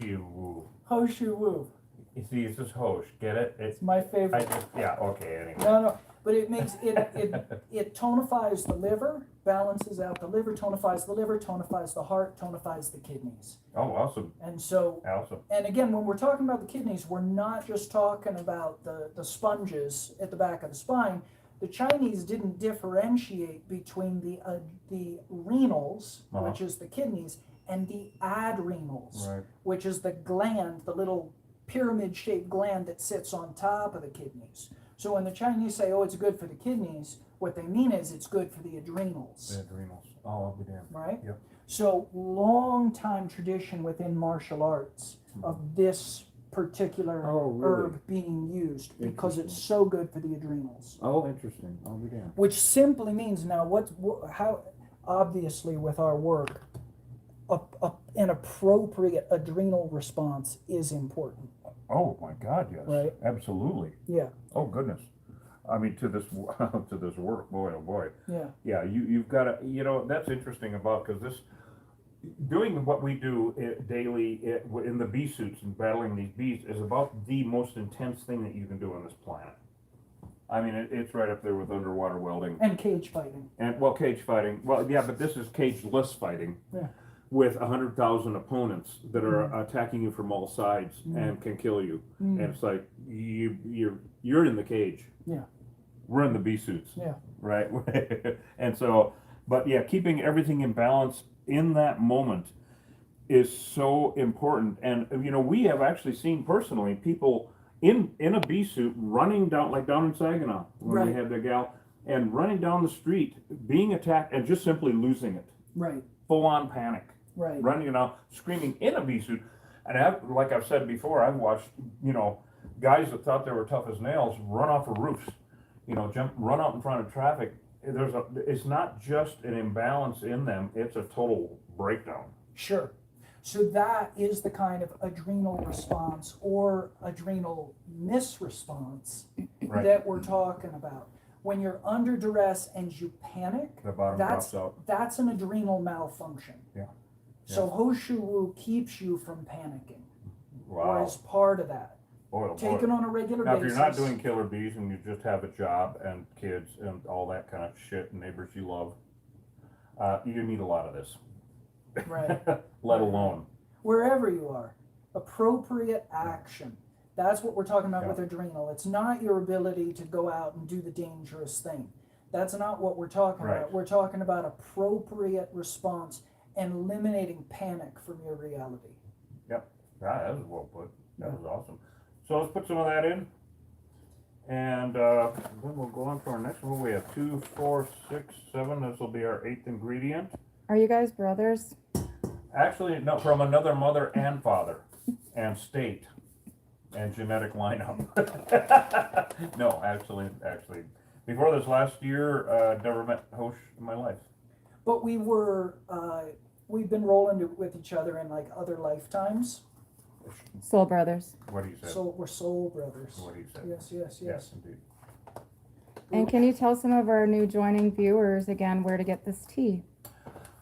Shou Wu. Shou Wu. You see, it's just Hosh. Get it? It's my favorite. Okay, anyway. No, but it makes it tonifies the liver, balances out the liver, tonifies the heart, tonifies the kidneys. Oh, awesome. And so, Awesome. and again, when we're talking about the kidneys, we're not just talking about the sponges at the back of the spine. The Chinese didn't differentiate between the renals, Uh-huh. which is the kidneys, and the adrenals, Right. which is the gland, the little pyramid-shaped gland that sits on top of the kidneys. So when the Chinese say, "Oh, it's good for the kidneys," what they mean is it's good for the adrenals, The adrenals. Oh, I'll be damned. right? Yep. So long time tradition within martial arts of this particular Oh, really? herb being used because it's so good for the adrenals. Oh, interesting. I'll be damned. Which simply means now how obviously with our work, an appropriate adrenal response is important. Oh my God, yes. Right. Absolutely. Yeah, Oh goodness. I mean, to this to this work, boy, oh boy. yeah, Yeah, you've got to, that's interesting about, because this, doing what we do daily in the bee suits and battling these bees is about the most intense thing that you can do on this planet. I mean, it's right up there with underwater welding and cage fighting. and, well, cage fighting. Well, yeah, but this is cageless fighting. Yeah. With 100,000 opponents that are attacking you from all sides and can kill you, and it's like you're in the cage. Yeah. we're in the bee suits. Yeah. Right? And so, but yeah, keeping everything in balance in that moment is so important. And we have actually seen personally people in a bee suit running down, like down in Saginaw when we Right. had the gal, and running down the street, being attacked and just simply losing it, Right. full on panic, Right. running down, screaming in a bee suit. And like I've said before, I've watched guys that thought they were tough as nails run off of roofs, run out in front of traffic. It's not just an imbalance in them; it's a total breakdown. Sure. So that is the kind of adrenal response or adrenal misresponse Right. that we're talking about. When you're under duress and you panic, The bottom drops out. that's an adrenal malfunction. Yeah. So Shou Wu keeps you from panicking, or Wow. is part of that. Boy, Take it on a regular Now, if basis. you're not doing killer bees and you just have a job and kids and all that kind of shit and neighbors you love, you need a lot of this. Right. Let alone. Wherever you are, appropriate action. That's what we're talking about Yeah. with adrenal. It's not your ability to go out and do the dangerous thing. That's not what we're talking Right. about. We're talking about appropriate response and eliminating panic from your reality. Yep. Yeah, that was well put. That Yeah. was awesome. So let's put some of that in. And then we'll go on to our next one. We have 2, 4, 6, 7. This will be our 8th ingredient. Are you guys brothers? Actually, no, from another mother and father and state and genetic lineup. No, actually, before this last year, never met Hosh in my life. But we've been rolling with each other in like other lifetimes. Soul brothers. What he said. So we're soul brothers. What he said. Yes. Indeed. And can you tell some of our new joining viewers again where to get this tea?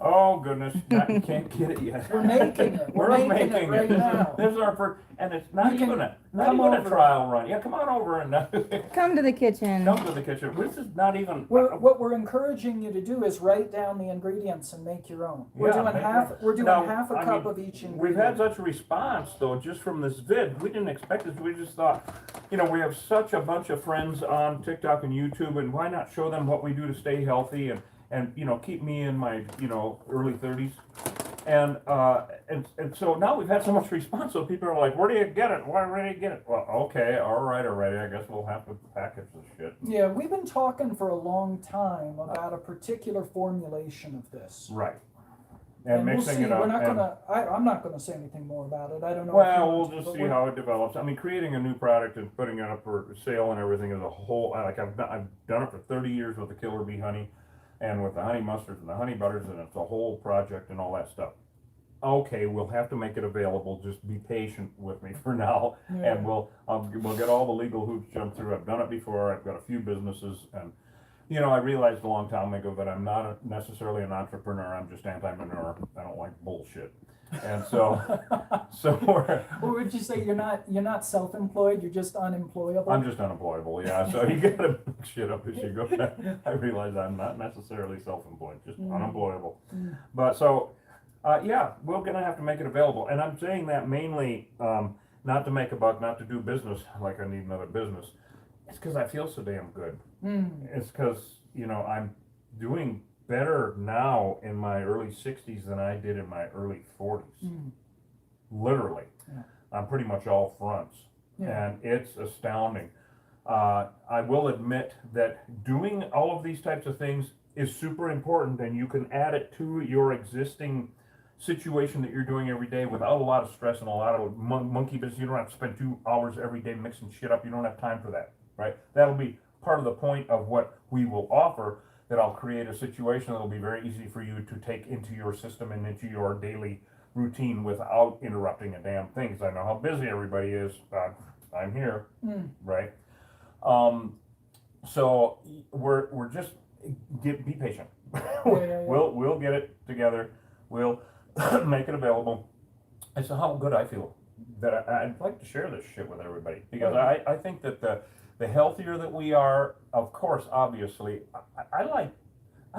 Oh goodness, you can't get it yet. We're making it. We're making it right now. This is our first, and it's not You can even a come over. trial run. Yeah, come on over and Come to the kitchen. come to the kitchen. This is not even. What we're encouraging you to do is write down the ingredients and make your own. We're Yeah, doing make half. your- We're doing Now, half a I cup mean, of each ingredient. We've had such a response though, just from this vid. We didn't expect this. We just thought, we have such a bunch of friends on TikTok and YouTube, and why not show them what we do to stay healthy and keep me in my early 30s. And so now we've had so much response, so people are like, where do you get it? Where do you get it? Well, okay, all right, already. I guess we'll have to package this shit. Yeah, we've been talking for a long time about a particular formulation of this. Right. And we'll mixing see. it up. We're not and- gonna. I'm not gonna say anything more about it. I don't know. if you Well, want we'll to, just but see we're- how it develops. I mean, creating a new product and putting it up for sale and everything is a whole. I've done it for 30 years with the killer bee honey, and with the honey mustards and the honey butters, and it's a whole project and all that stuff. Okay, we'll have to make it available. Just be patient with me for now, Yeah. and we'll get all the legal hoops jumped through. I've done it before. I've got a few businesses, and I realized a long time ago that I'm not necessarily an entrepreneur. I'm just anti-preneur. I don't like bullshit, and so we're. What would you say? You're not self-employed. You're just unemployable. I'm just unemployable, yeah. So you gotta pick shit up as you go. I realize I'm not necessarily self-employed, just unemployable. But so, yeah, we're gonna have to make it available, and I'm saying that mainly not to make a buck, not to do business like I need another business. It's because I feel so damn good. It's because I'm doing better now in my early 60s than I did in my early 40s. Literally, on pretty much all fronts. Yeah. And it's astounding. I will admit that doing all of these types of things is super important, and you can add it to your existing situation that you're doing every day without a lot of stress and a lot of monkey business. You don't have to spend 2 hours every day mixing shit up. You don't have time for that, right? That'll be part of the point of what we will offer, that I'll create a situation that'll be very easy for you to take into your system and into your daily routine without interrupting a damn thing, because I know how busy everybody is. I'm here, right? So we're just be patient. Yeah. We'll get it together. We'll make it available. And so how good I feel that I'd like to share this shit with everybody, because I think that the healthier that we are, of course, obviously, I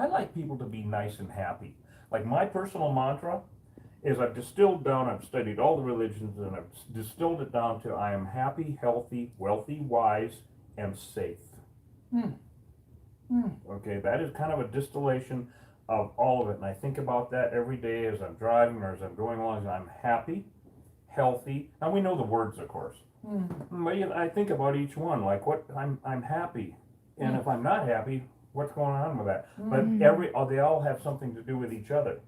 like people to be nice and happy. Like my personal mantra is I've studied all the religions, and I've distilled it down to I am happy, healthy, wealthy, wise, and safe. Okay, that is kind of a distillation of all of it. And I think about that every day as I'm driving or as I'm going along. And I'm happy, healthy. Now we know the words, of course. But I think about each one, like what I'm happy. And if I'm not happy, what's going on with that? But they all have something to do with each other.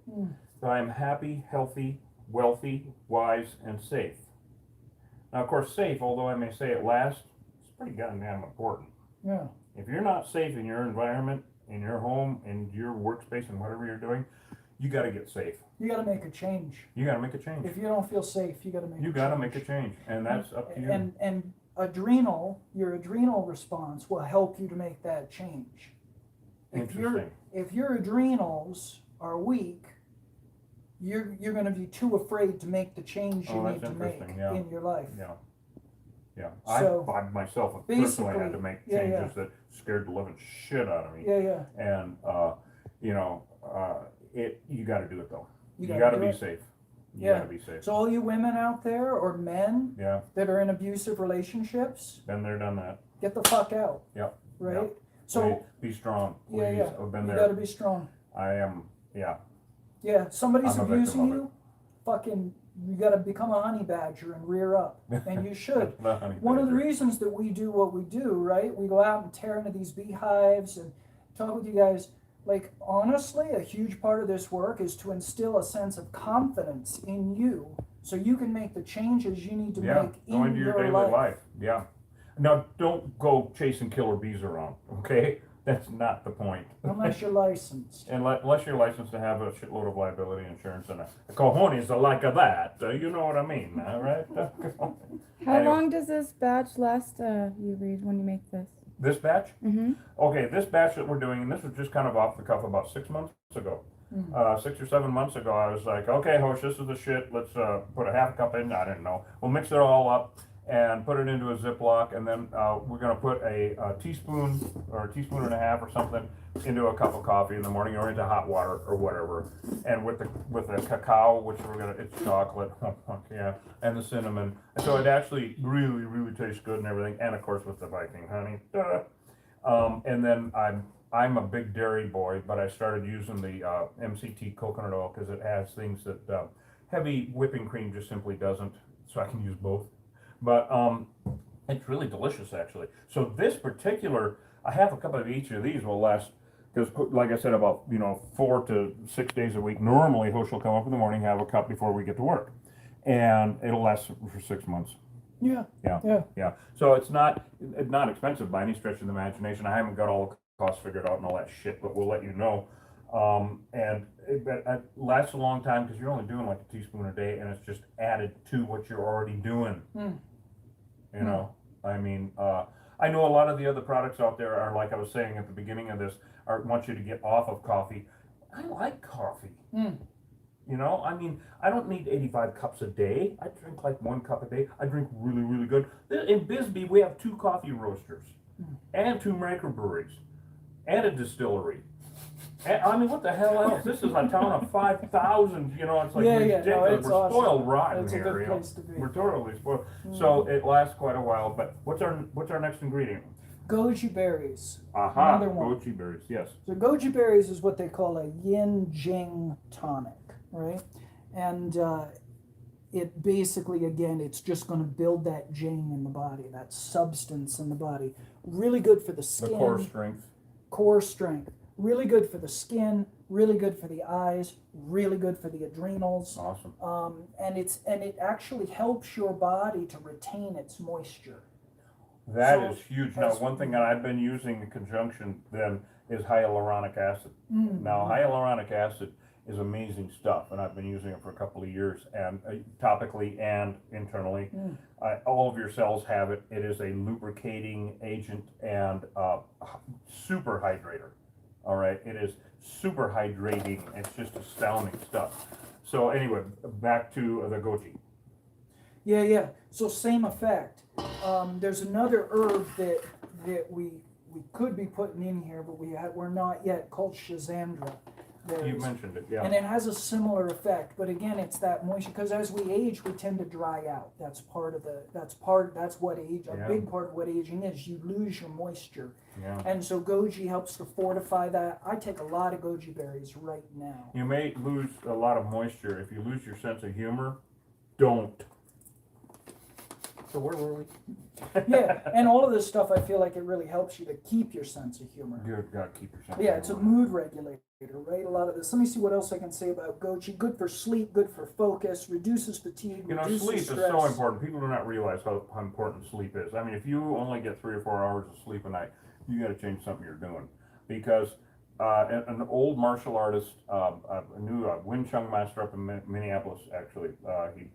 So I'm happy, healthy, wealthy, wise, and safe. Now, of course, safe, although I may say it last, it's pretty goddamn important. Yeah. If you're not safe in your environment, in your home, in your workspace, and whatever you're doing, you got to get safe. You got to make a change. You got to make a change. If you don't feel safe, you got to make. You got to make a change, and that's up to you. And your adrenal response will help you to make that change. Interesting. If your adrenals are weak, you're going to be too afraid to make the change you need to make in your life. Yeah. So, I myself have personally had to make changes that scared the living shit out of me. And you got to do it though. You got to be safe. You got to be safe. So all you women out there or men that are in abusive relationships, been there, done that. get the fuck out. Yep. Right. Yep. So be strong. Please. I've been there. You got to be strong. I am. Yeah. Yeah. Somebody's I'm abusing you. Fucking, you got to become a honey badger and rear up, and you should. One of the reasons that we do what we do, right? We go out and tear into these beehives and talk with you guys. Like, honestly, a huge part of this work is to instill a sense of confidence in you so you can make the changes you need to make in your daily life. Yeah. Now, don't go chasing killer bees around, okay? That's not the point. Unless you're licensed. Unless you're licensed to have a shitload of liability insurance and a cojones like that. You know what I mean, right? How long does this batch last, you read, when you make this? This batch? Mm-hmm. Okay, this batch that we're doing, and this was just kind of off the cuff about 6 months ago. 6 or 7 months ago, I was like, okay, Hosh, this is the shit. Let's put a half cup in. I didn't know. We'll mix it all up and put it into a Ziploc, and then we're going to put a teaspoon or a teaspoon and a half or something into a cup of coffee in the morning or into hot water or whatever. And with the cacao, which it's chocolate, and the cinnamon. And so it actually really, really tastes good and everything. And of course with the Viking honey. And then I'm a big dairy boy, but I started using the MCT coconut oil because it has things that heavy whipping cream just simply doesn't. So I can use both. But it's really delicious, actually. So this particular, I have a couple of each of these will last, because like I said, about 4 to 6 days a week. Normally, Hosh will come up in the morning, have a cup before we get to work, and it'll last for 6 months. Yeah. So it's not expensive by any stretch of the imagination. I haven't got all the costs figured out and all that shit, but we'll let you know. And it lasts a long time because you're only doing like a teaspoon a day, and it's just added to what you're already doing. I mean, I know a lot of the other products out there are, like I was saying at the beginning of this, want you to get off of coffee. I like coffee. I mean, I don't need 85 cups a day. I drink like 1 cup a day. I drink really, really good. In Bisbee, we have 2 coffee roasters and 2 microbreweries and a distillery. And, I mean, what the hell else? This is a town of 5,000. It's like ridiculous. No, it's We're awesome. spoiled rotten It's here. a good place to be. We're totally spoiled. So it lasts quite a while. But what's our next ingredient? Goji berries. Aha, Another one. goji berries. Yes. So goji berries is what they call a yin jing tonic, right? And it basically, again, it's just going to build that jing in the body, that substance in the body. Really good for the skin. The core strength. Core strength. Really good for the skin. Really good for the eyes. Really good for the adrenals. Awesome. And it actually helps your body to retain its moisture. That is huge. Now, one thing that I've been using in conjunction then is hyaluronic acid. Now, hyaluronic acid is amazing stuff, and I've been using it for a couple of years, and topically and internally. All of your cells have it. It is a lubricating agent and super hydrator. All right, it is super hydrating. It's just astounding stuff. So anyway, back to the goji. Yeah. So same effect. There's another herb that we could be putting in here, but we're not yet, called Schizandra. You mentioned it, yeah. And it has a similar effect, but again, it's that moisture, because as we age, we tend to dry out. That's part of that's what age, a big part of what aging is. You lose your moisture. Yeah. And so Goji helps to fortify that. I take a lot of Goji berries right now. You may lose a lot of moisture. If you lose your sense of humor, don't. So where were we? Yeah, and all of this stuff, I feel like it really helps you to keep your sense of humor. You gotta keep your sense of Yeah, it's a humor. mood regulator, right? A lot of this. Let me see what else I can say about Goji. Good for sleep, good for focus, reduces fatigue, You know, reduces sleep stress. is so important. People do not realize how important sleep is. I mean, if you only get 3 or 4 hours of sleep a night, you got to change something you're doing. Because an old martial artist, a new Wing Chun master up in Minneapolis, actually, he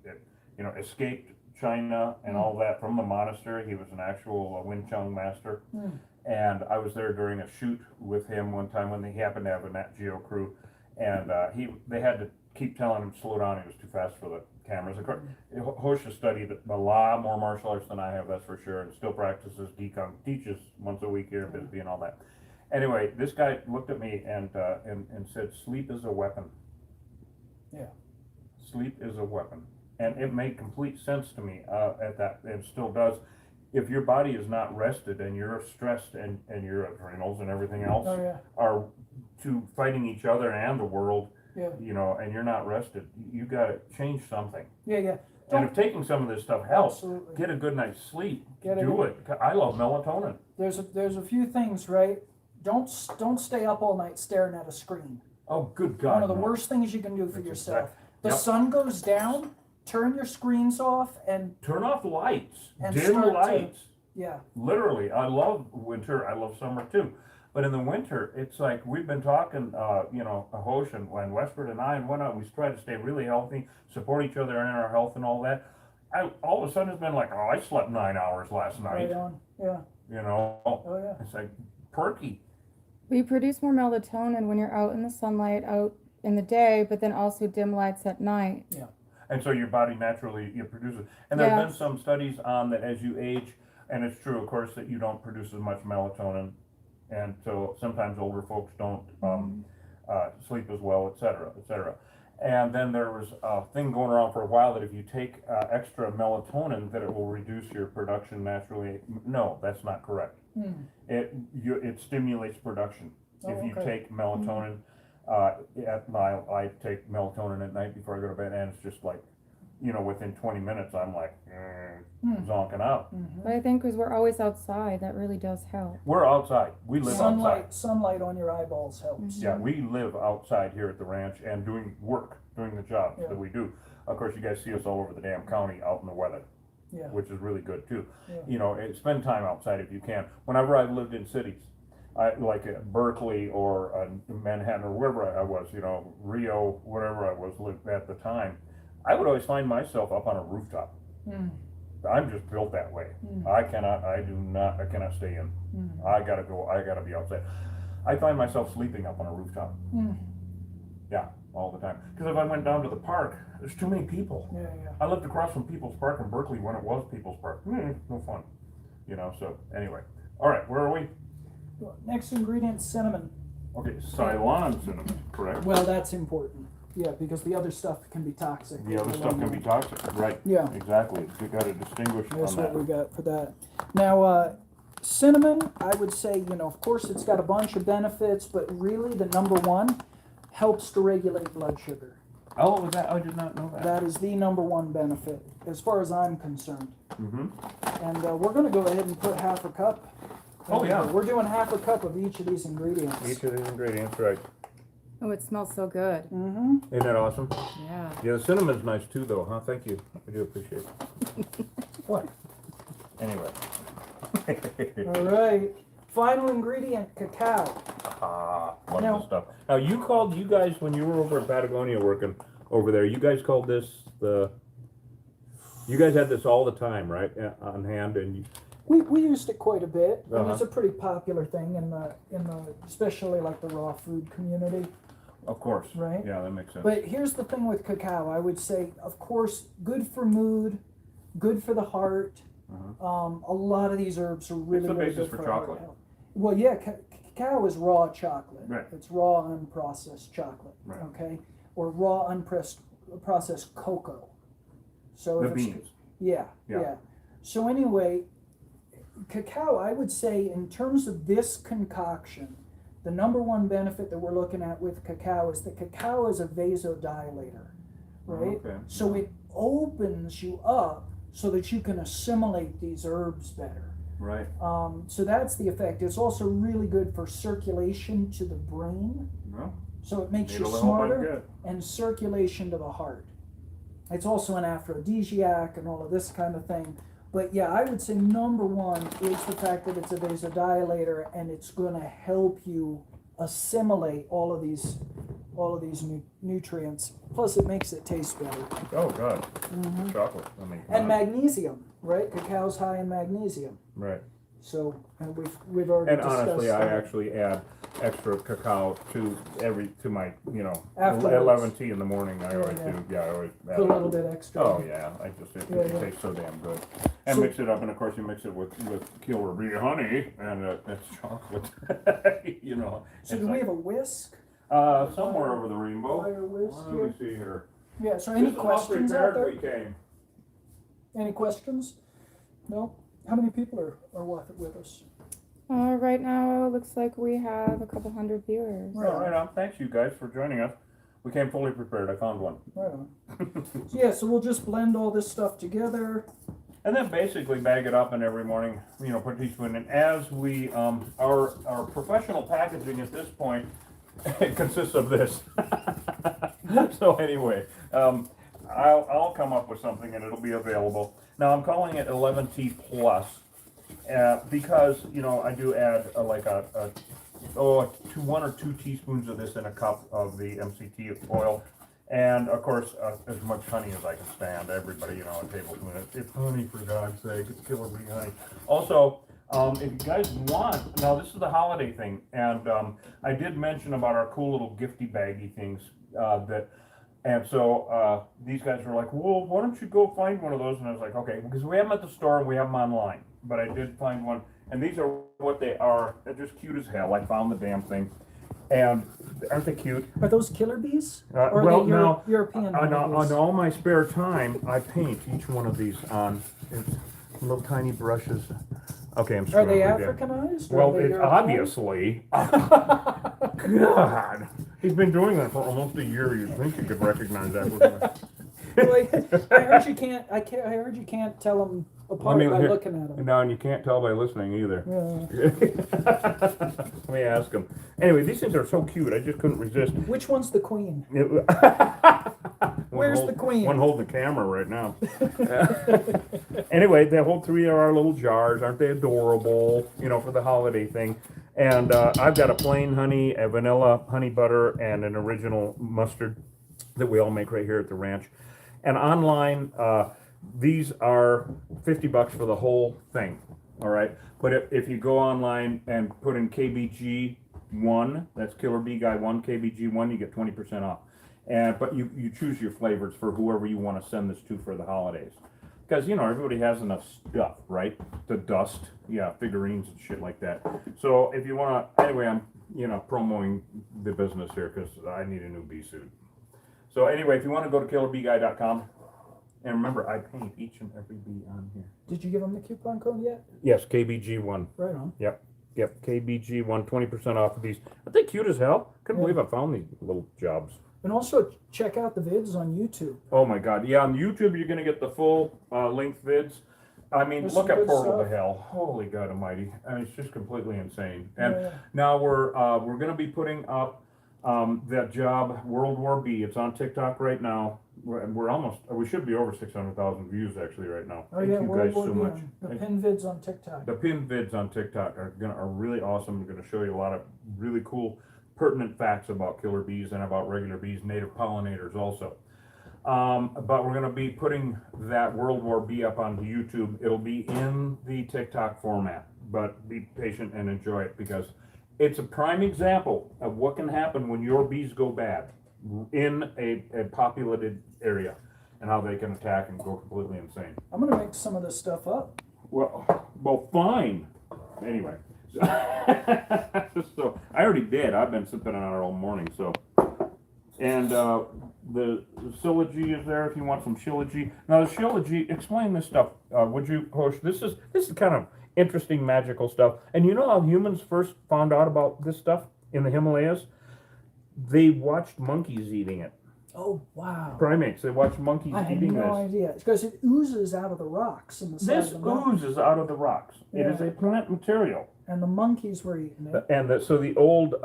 escaped China and all that from the monastery. He was an actual Wing Chun master. And I was there during a shoot with him one time when he happened to have a Nat Geo crew, and they had to keep telling him to slow down. He was too fast for the cameras. Of course, Hosh has studied a lot more martial arts than I have, that's for sure, and still practices Kung, teaches once a week here in Bisbee and all that. Anyway, this guy looked at me and said, "Sleep is a weapon." Yeah. Sleep is a weapon, and it made complete sense to me at that, and still does. If your body is not rested and you're stressed and your adrenals and everything else are fighting each other and the world, and you're not rested, you got to change something. Yeah. And if taking some of this stuff helps, Absolutely. get a good night's sleep. Get Do it. I love melatonin. There's a few things, right? Don't stay up all night staring at a screen. Oh, good God. One of the no. worst things you can do for yourself. The Yep. sun goes down, turn your screens off, and Turn off lights. And Dim start to- lights. yeah. Literally, I love winter. I love summer too. But in the winter, it's like we've been talking, Hosh and Westford and I and whatnot. We try to stay really healthy, support each other in our health and all that. All of a sudden, it's been like, I slept 9 hours last night. Right on. Yeah. Oh yeah. It's like perky. We produce more melatonin when you're out in the sunlight, out in the day, but then also dim lights at night. Yeah. And so your body naturally produces. And there have been Yes. some studies on that as you age, and it's true, of course, that you don't produce as much melatonin, and so sometimes older folks don't sleep as well, et cetera, et cetera. And then there was a thing going around for a while that if you take extra melatonin, that it will reduce your production naturally. No, that's not correct. It stimulates production. If you take melatonin, I take melatonin at night before I go to bed, and it's just like, within 20 minutes, I'm like, zonking out. But I think because we're always outside, that really does help. We're outside. We live outside. Sunlight on your eyeballs helps. Yeah, we live outside here at the ranch and doing the jobs that we do. Of course, you guys see us all over the damn county out in the weather, which is really good too. Spend time outside if you can. Whenever I've lived in cities, like Berkeley or Manhattan or wherever I was, Rio, wherever I was lived at the time, I would always find myself up on a rooftop. I'm just built that way. I cannot stay in. I gotta go, I gotta be outside. I find myself sleeping up on a rooftop. Yeah, all the time. Because if I went down to the park, there's too many people. Yeah. I lived across from People's Park in Berkeley when it was People's Park. No fun. So anyway. All right, where are we? Next ingredient, cinnamon. Okay, Ceylon cinnamon, correct? Well, that's important. Yeah, because the other stuff can be toxic. The other stuff can be toxic, right? Yeah. Exactly. You got to distinguish That's on what that. we got for that. Now, cinnamon, I would say, of course it's got a bunch of benefits, but really the number one, helps to regulate blood sugar. Oh, was that? I did not know that. That is the number one benefit, as far as I'm concerned. And we're going to go ahead and put half a cup. Oh, yeah. We're doing half a cup of each of these ingredients. Each of these ingredients, right. Oh, it smells so good. Isn't that awesome? Yeah. Yeah, the cinnamon's nice too, though, huh? Thank you. I do appreciate it. What? Anyway. All right. Final ingredient, cacao. Wonderful stuff. Now, you guys, when you were over in Patagonia working over there, you guys called this you guys had this all the time, right? On hand, and We used it quite a bit, and it's a pretty popular thing in the especially like the raw food community. of course. Right. Yeah, that makes sense. But here's the thing with cacao. I would say, of course, good for mood, good for the heart. A lot of these herbs are really, It's the really basis good for our chocolate. health. Well, yeah, cacao is raw chocolate. Right. It's raw unprocessed chocolate. Right. Okay, or raw unprocessed cocoa. So The if it's- beans. Yeah, Yeah. yeah. So anyway, cacao, I would say in terms of this concoction, the number one benefit that we're looking at with cacao is that cacao is a vasodilator, right? Okay. So it opens you up so that you can assimilate these herbs better. Right. So that's the effect. It's also really good for circulation to the brain. Well, So it makes you it'll help I'm smarter, good. and circulation to the heart. It's also an aphrodisiac and all of this kind of thing. But yeah, I would say number one is the fact that it's a vasodilator, and it's going to help you assimilate all of these nutrients. Plus, it makes it taste better. Oh God. Chocolate. I mean. And magnesium, right? Cacao's high in magnesium. Right. So, and we've already And discussed honestly, I that. actually add extra cacao to my Afterwards. 11 tea in the morning. I always yeah. do. Yeah, I always add Put a little bit extra. Oh yeah, it Yeah. tastes so damn good. And So- mix it up, and of course you mix it with killer bee honey, and it's chocolate. You know. So it's do we like, have a whisk? somewhere over the rainbow? Fire whisk Let me here? see here. Yeah, so any This is how questions out prepared there? we came. Any questions? No? How many people are with us? Right now, it looks like we have a couple hundred viewers. Right on. Right on. Thanks you guys for joining us. We came fully prepared. I found one. Right on. So yeah, so we'll just blend all this stuff together. And then basically bag it up, and every morning, put a teaspoon in. As we, our professional packaging at this point consists of this. So anyway, I'll come up with something, and it'll be available. Now I'm calling it 11T Plus, because I do add one or two teaspoons of this in a cup of the MCT oil. And of course, as much honey as I can stand. Everybody, a tablespoon. It's honey, for God's sake. It's killer bee honey. Also, if you guys want, now this is the holiday thing, and I did mention about our cool little gifty baggy things and so these guys were like, well, why don't you go find one of those? And I was like, okay, because we have them at the store and we have them online. But I did find one, and these are what they are. They're just cute as hell. I found the damn thing. And aren't they cute? Are those killer bees? Or are Well, they no. European On bees? all my spare time, I paint each one of these on little tiny brushes. Okay, I'm Are screwing they with you. Africanized? Or Well, are they it's European? obviously. God, he's been doing that for almost a year. You'd think you could recognize that. Wouldn't you? Well, I heard you can't. I heard you can't tell them apart by here- looking at them. No, and you can't tell by listening either. Yeah. Let me ask him. Anyway, these things are so cute. I just couldn't resist. Which one's the queen? One Where's hold- the queen? One holding the camera right now. Anyway, the whole three of our little jars, aren't they adorable? For the holiday thing. And I've got a plain honey, a vanilla honey butter, and an original mustard that we all make right here at the ranch. And online, these are $50 for the whole thing. All right. But if you go online and put in KBG1, that's Killer Bee Guy 1, KBG1, you get 20% off. But you choose your flavors for whoever you want to send this to for the holidays. Because, everybody has enough stuff, right? To dust, figurines and shit like that. So if you want to, anyway, I'm, promoting the business here because I need a new bee suit. So anyway, if you want to go to killerbeeguy.com, and remember, I paint each and every bee on here. Did you give them the coupon code yet? Yes, KBG1. Right on. Yep, KBG1, 20% off of these. Aren't they cute as hell? Couldn't believe I found these little jobs. And also check out the vids on YouTube. Oh my God, yeah, on YouTube you're gonna get the full length vids. I mean, There's look some at good Portal to stuff. Hell. Holy God Almighty! I mean, it's just completely insane. And Yeah. now we're gonna be putting up that job World War B. It's on TikTok right now. We should be over 600,000 views actually right now. Oh Thank yeah, you World guys War so B. much. The pin vids on TikTok. The pin vids on TikTok are really awesome. We're gonna show you a lot of really cool, pertinent facts about killer bees and about regular bees, native pollinators also. But we're gonna be putting that World War B up onto YouTube. It'll be in the TikTok format, but be patient and enjoy it because it's a prime example of what can happen when your bees go bad in a populated area and how they can attack and go completely insane. I'm gonna make some of this stuff up. Well, fine. Anyway, so I've been sipping on it all morning. So, and the Shilajit is there if you want some Shilajit. Now the Shilajit, explain this stuff, would you, Hosh? This is kind of interesting magical stuff. And you know how humans first found out about this stuff in the Himalayas? They watched monkeys eating it. Oh, wow. Primates, they watched monkeys I had eating no this. idea. It's because it oozes out of the rocks in the side This of the mountain. oozes out of the rocks. It is Yeah. a plant material. And the monkeys were eating it. And so the old,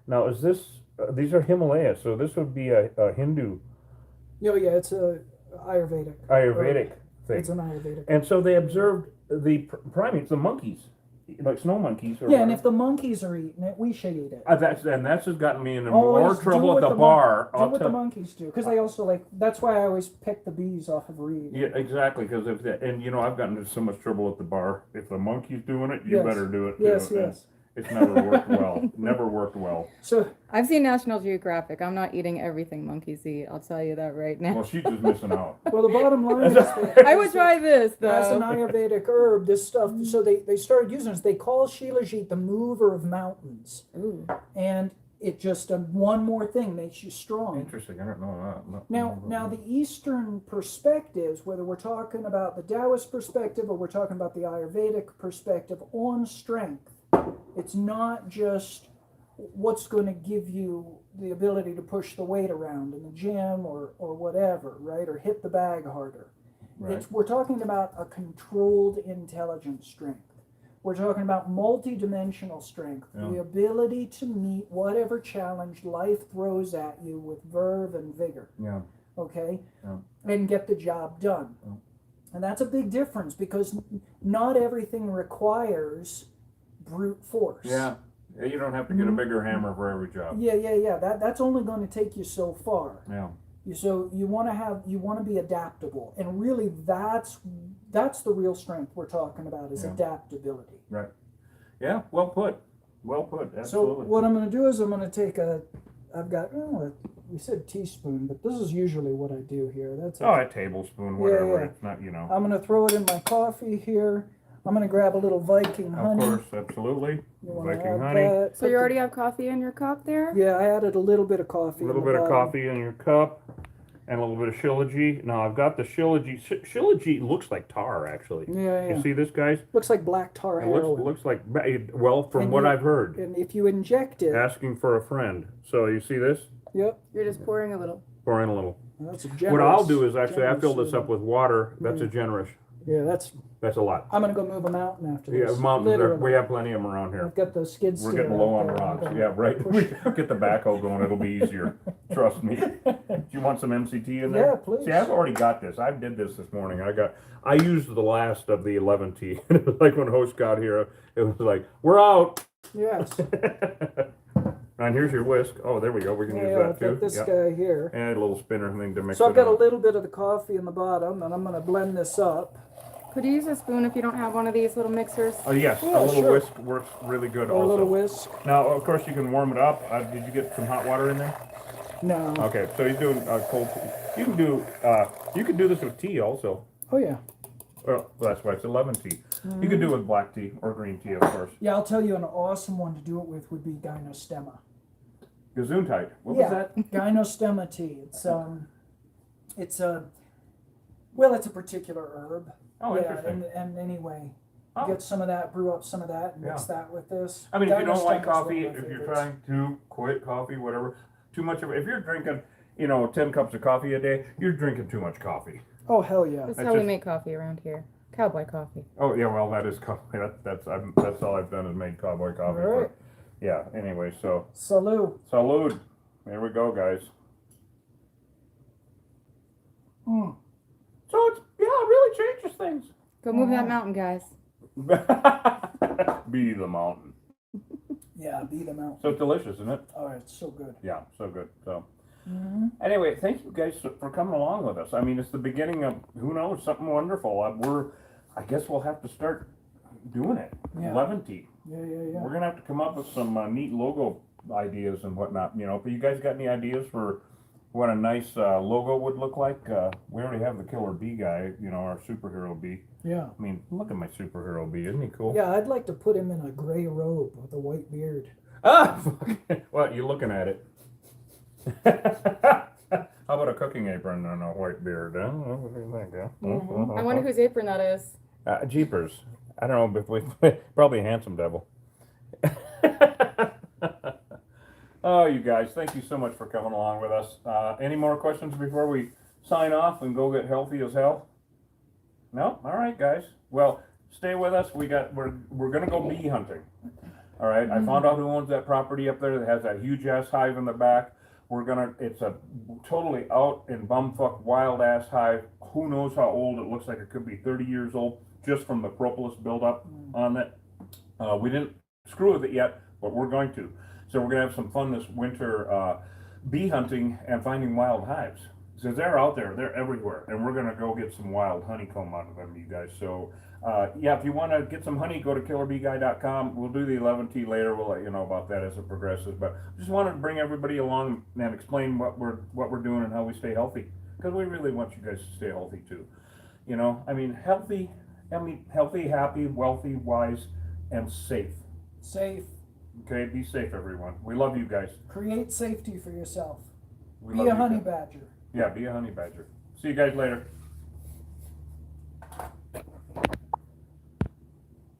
now is this, these are Himalayas, so this would be a Hindu, Oh, yeah, it's a Ayurvedic. Ayurvedic thing. It's an Ayurvedic. And so they observed the primates, the monkeys, like snow monkeys. Or Yeah, and whatever. if the monkeys are eating it, we should eat it. That's just gotten me into Always more do trouble what at the mon- bar. Do what the monkeys do, because they also like. That's why I always pick the bees off of Reed. Yeah, exactly. Because and you know, I've gotten into so much trouble at the bar. If the monkey's doing it, you Yes. better do it too. Yes, And yes. It's never worked well. Never worked well. So I've seen National Geographic. I'm not eating everything monkeys eat. I'll tell you that right now. Well, she's just missing out. well, the bottom line is that I would try this That's an though. Ayurvedic herb. This stuff. So they started using this. They call Shilajit the mover of mountains, Ooh. and it just one more thing makes you strong. Interesting. I don't know that. Now the Eastern perspectives, whether we're talking about the Taoist perspective or we're talking about the Ayurvedic perspective on strength, it's not just what's going to give you the ability to push the weight around in the gym or whatever, right? Or hit the bag harder. Right. We're talking about a controlled intelligent strength. We're talking about multi-dimensional strength, Yeah. the ability to meet whatever challenge life throws at you with verve and vigor, Yeah. okay? Yeah. And get the job done. Yeah. And that's a big difference because not everything requires brute force. Yeah. You don't have to get a bigger hammer for every job. Yeah. That's only going to take you so far. Yeah. So you want to be adaptable, and really that's the real strength we're talking about is Yeah. adaptability. Right. Yeah. Well put. Well put. So Absolutely. what I'm going to do is I'm going to take we said teaspoon, but this is usually what I do here. That's a tablespoon, whatever. Yeah. It's not, you know. I'm going to throw it in my coffee here. I'm going to grab a little Viking Of honey. course, absolutely. You wanna Viking add honey. that. So you already have coffee in your cup there? Yeah, I added a little bit of coffee. A little in the bit of bottom. coffee in your cup, and a little bit of Shilajit. Now I've got the Shilajit. Shilajit looks like tar, actually. Yeah. You see this, guys? Looks like black tar It heroin. looks like, well, from And what you- I've heard, And if you inject it, asking for a friend. So you see this? yep, You're just pouring a little. Pour in a little. that's a generous. What I'll do is actually, I generous fill this up amount. with water. That's a generous. Yeah, That's a lot. I'm gonna go move a mountain after Yeah, this. mountains. Literally. We have plenty of them around here. I've got the skid steer. We're getting out low on there. rocks. I'm Yeah, gonna right. push We it. get the backhoe going. It'll be easier. Trust me. Do you want some MCT in there? Yeah, please. See, I've already got this. I did this morning. I used the last of the 11 tea. It was like when Host got here, it was like, we're out. Yes. And here's your whisk. Oh, there we go. We can use Yeah, that I've too. got this Yeah. guy here. And a little spinner thing to mix So it I've got a up. little bit of the coffee in the bottom, and I'm gonna blend this up. Could you use a spoon if you don't have one of these little mixers? Oh, yes. Yeah, a little sure. whisk works really good Or also. a little whisk. Now, of course, you can warm it up. Did you get some hot water in there? No. Okay, so he's doing cold tea. You can do this with tea also. Oh yeah. Well, that's why it's 11 tea. You could do it with black tea or green tea, of course. Yeah, I'll tell you an awesome one to do it with would be Gynostemma. Gesundheit. What yeah, was that? Gynostemma tea. It's a particular herb. Oh, yeah, interesting. and anyway, Oh. get some of that, brew up some of that, and mix Yeah. that with this. I mean, if you don't like Gynostemma's one of coffee, my if you're favorites. trying to quit coffee, whatever, too much of it. If you're drinking, 10 cups of coffee a day, you're drinking too much coffee. Oh hell yeah! That's That's how we just- make coffee around here. Cowboy coffee. Oh yeah, well that is coffee. That's all I've done is made cowboy coffee. All right. Yeah. Anyway, so Salud. salud. There we go, guys. Mm. So it really changes things. Go move that mountain, guys. Be the mountain. Yeah, beat them out. So it's delicious, isn't it? Oh, it's so good. Yeah, so good. So Mm-hmm. anyway, thank you guys for coming along with us. I mean, it's the beginning of who knows something wonderful. I guess we'll have to start doing it. Yeah. 11 tea. Yeah. We're gonna have to come up with some neat logo ideas and whatnot. But you guys got any ideas for what a nice logo would look like? We already have the killer bee guy, our superhero bee. Yeah. I mean, look at my superhero bee. Isn't he cool? Yeah, I'd like to put him in a gray robe with a white beard. Ah! What, you looking at it? How about a cooking apron and a white beard? Huh? What do you think? Huh? Mhm. I wonder whose apron that is. Jeepers. I don't know if we probably a handsome devil. Oh, you guys, thank you so much for coming along with us. Any more questions before we sign off and go get healthy as hell? No? All right, guys. Well, stay with us. We're gonna go bee hunting. All right. I found out who owns that property up there that has that huge ass hive in the back. It's a totally out and bumfuck wild ass hive. Who knows how old? It looks like it could be 30 years old just from the propolis buildup on it. We didn't screw with it yet, but we're going to. So we're gonna have some fun this winter bee hunting and finding wild hives. Because they're out there, they're everywhere, and we're gonna go get some wild honeycomb out of them, you guys. So yeah, if you want to get some honey, go to killerbeeguy.com. We'll do the 11 tea later. We'll let you know about that as it progresses. But just wanted to bring everybody along and explain what we're doing and how we stay healthy, because we really want you guys to stay healthy too. You know, I mean, healthy, happy, wealthy, wise, and safe. Safe. Okay, be safe, everyone. We love you guys. Create safety for yourself. We Be love a you honey guys. badger. Yeah, be a honey badger. See you guys later.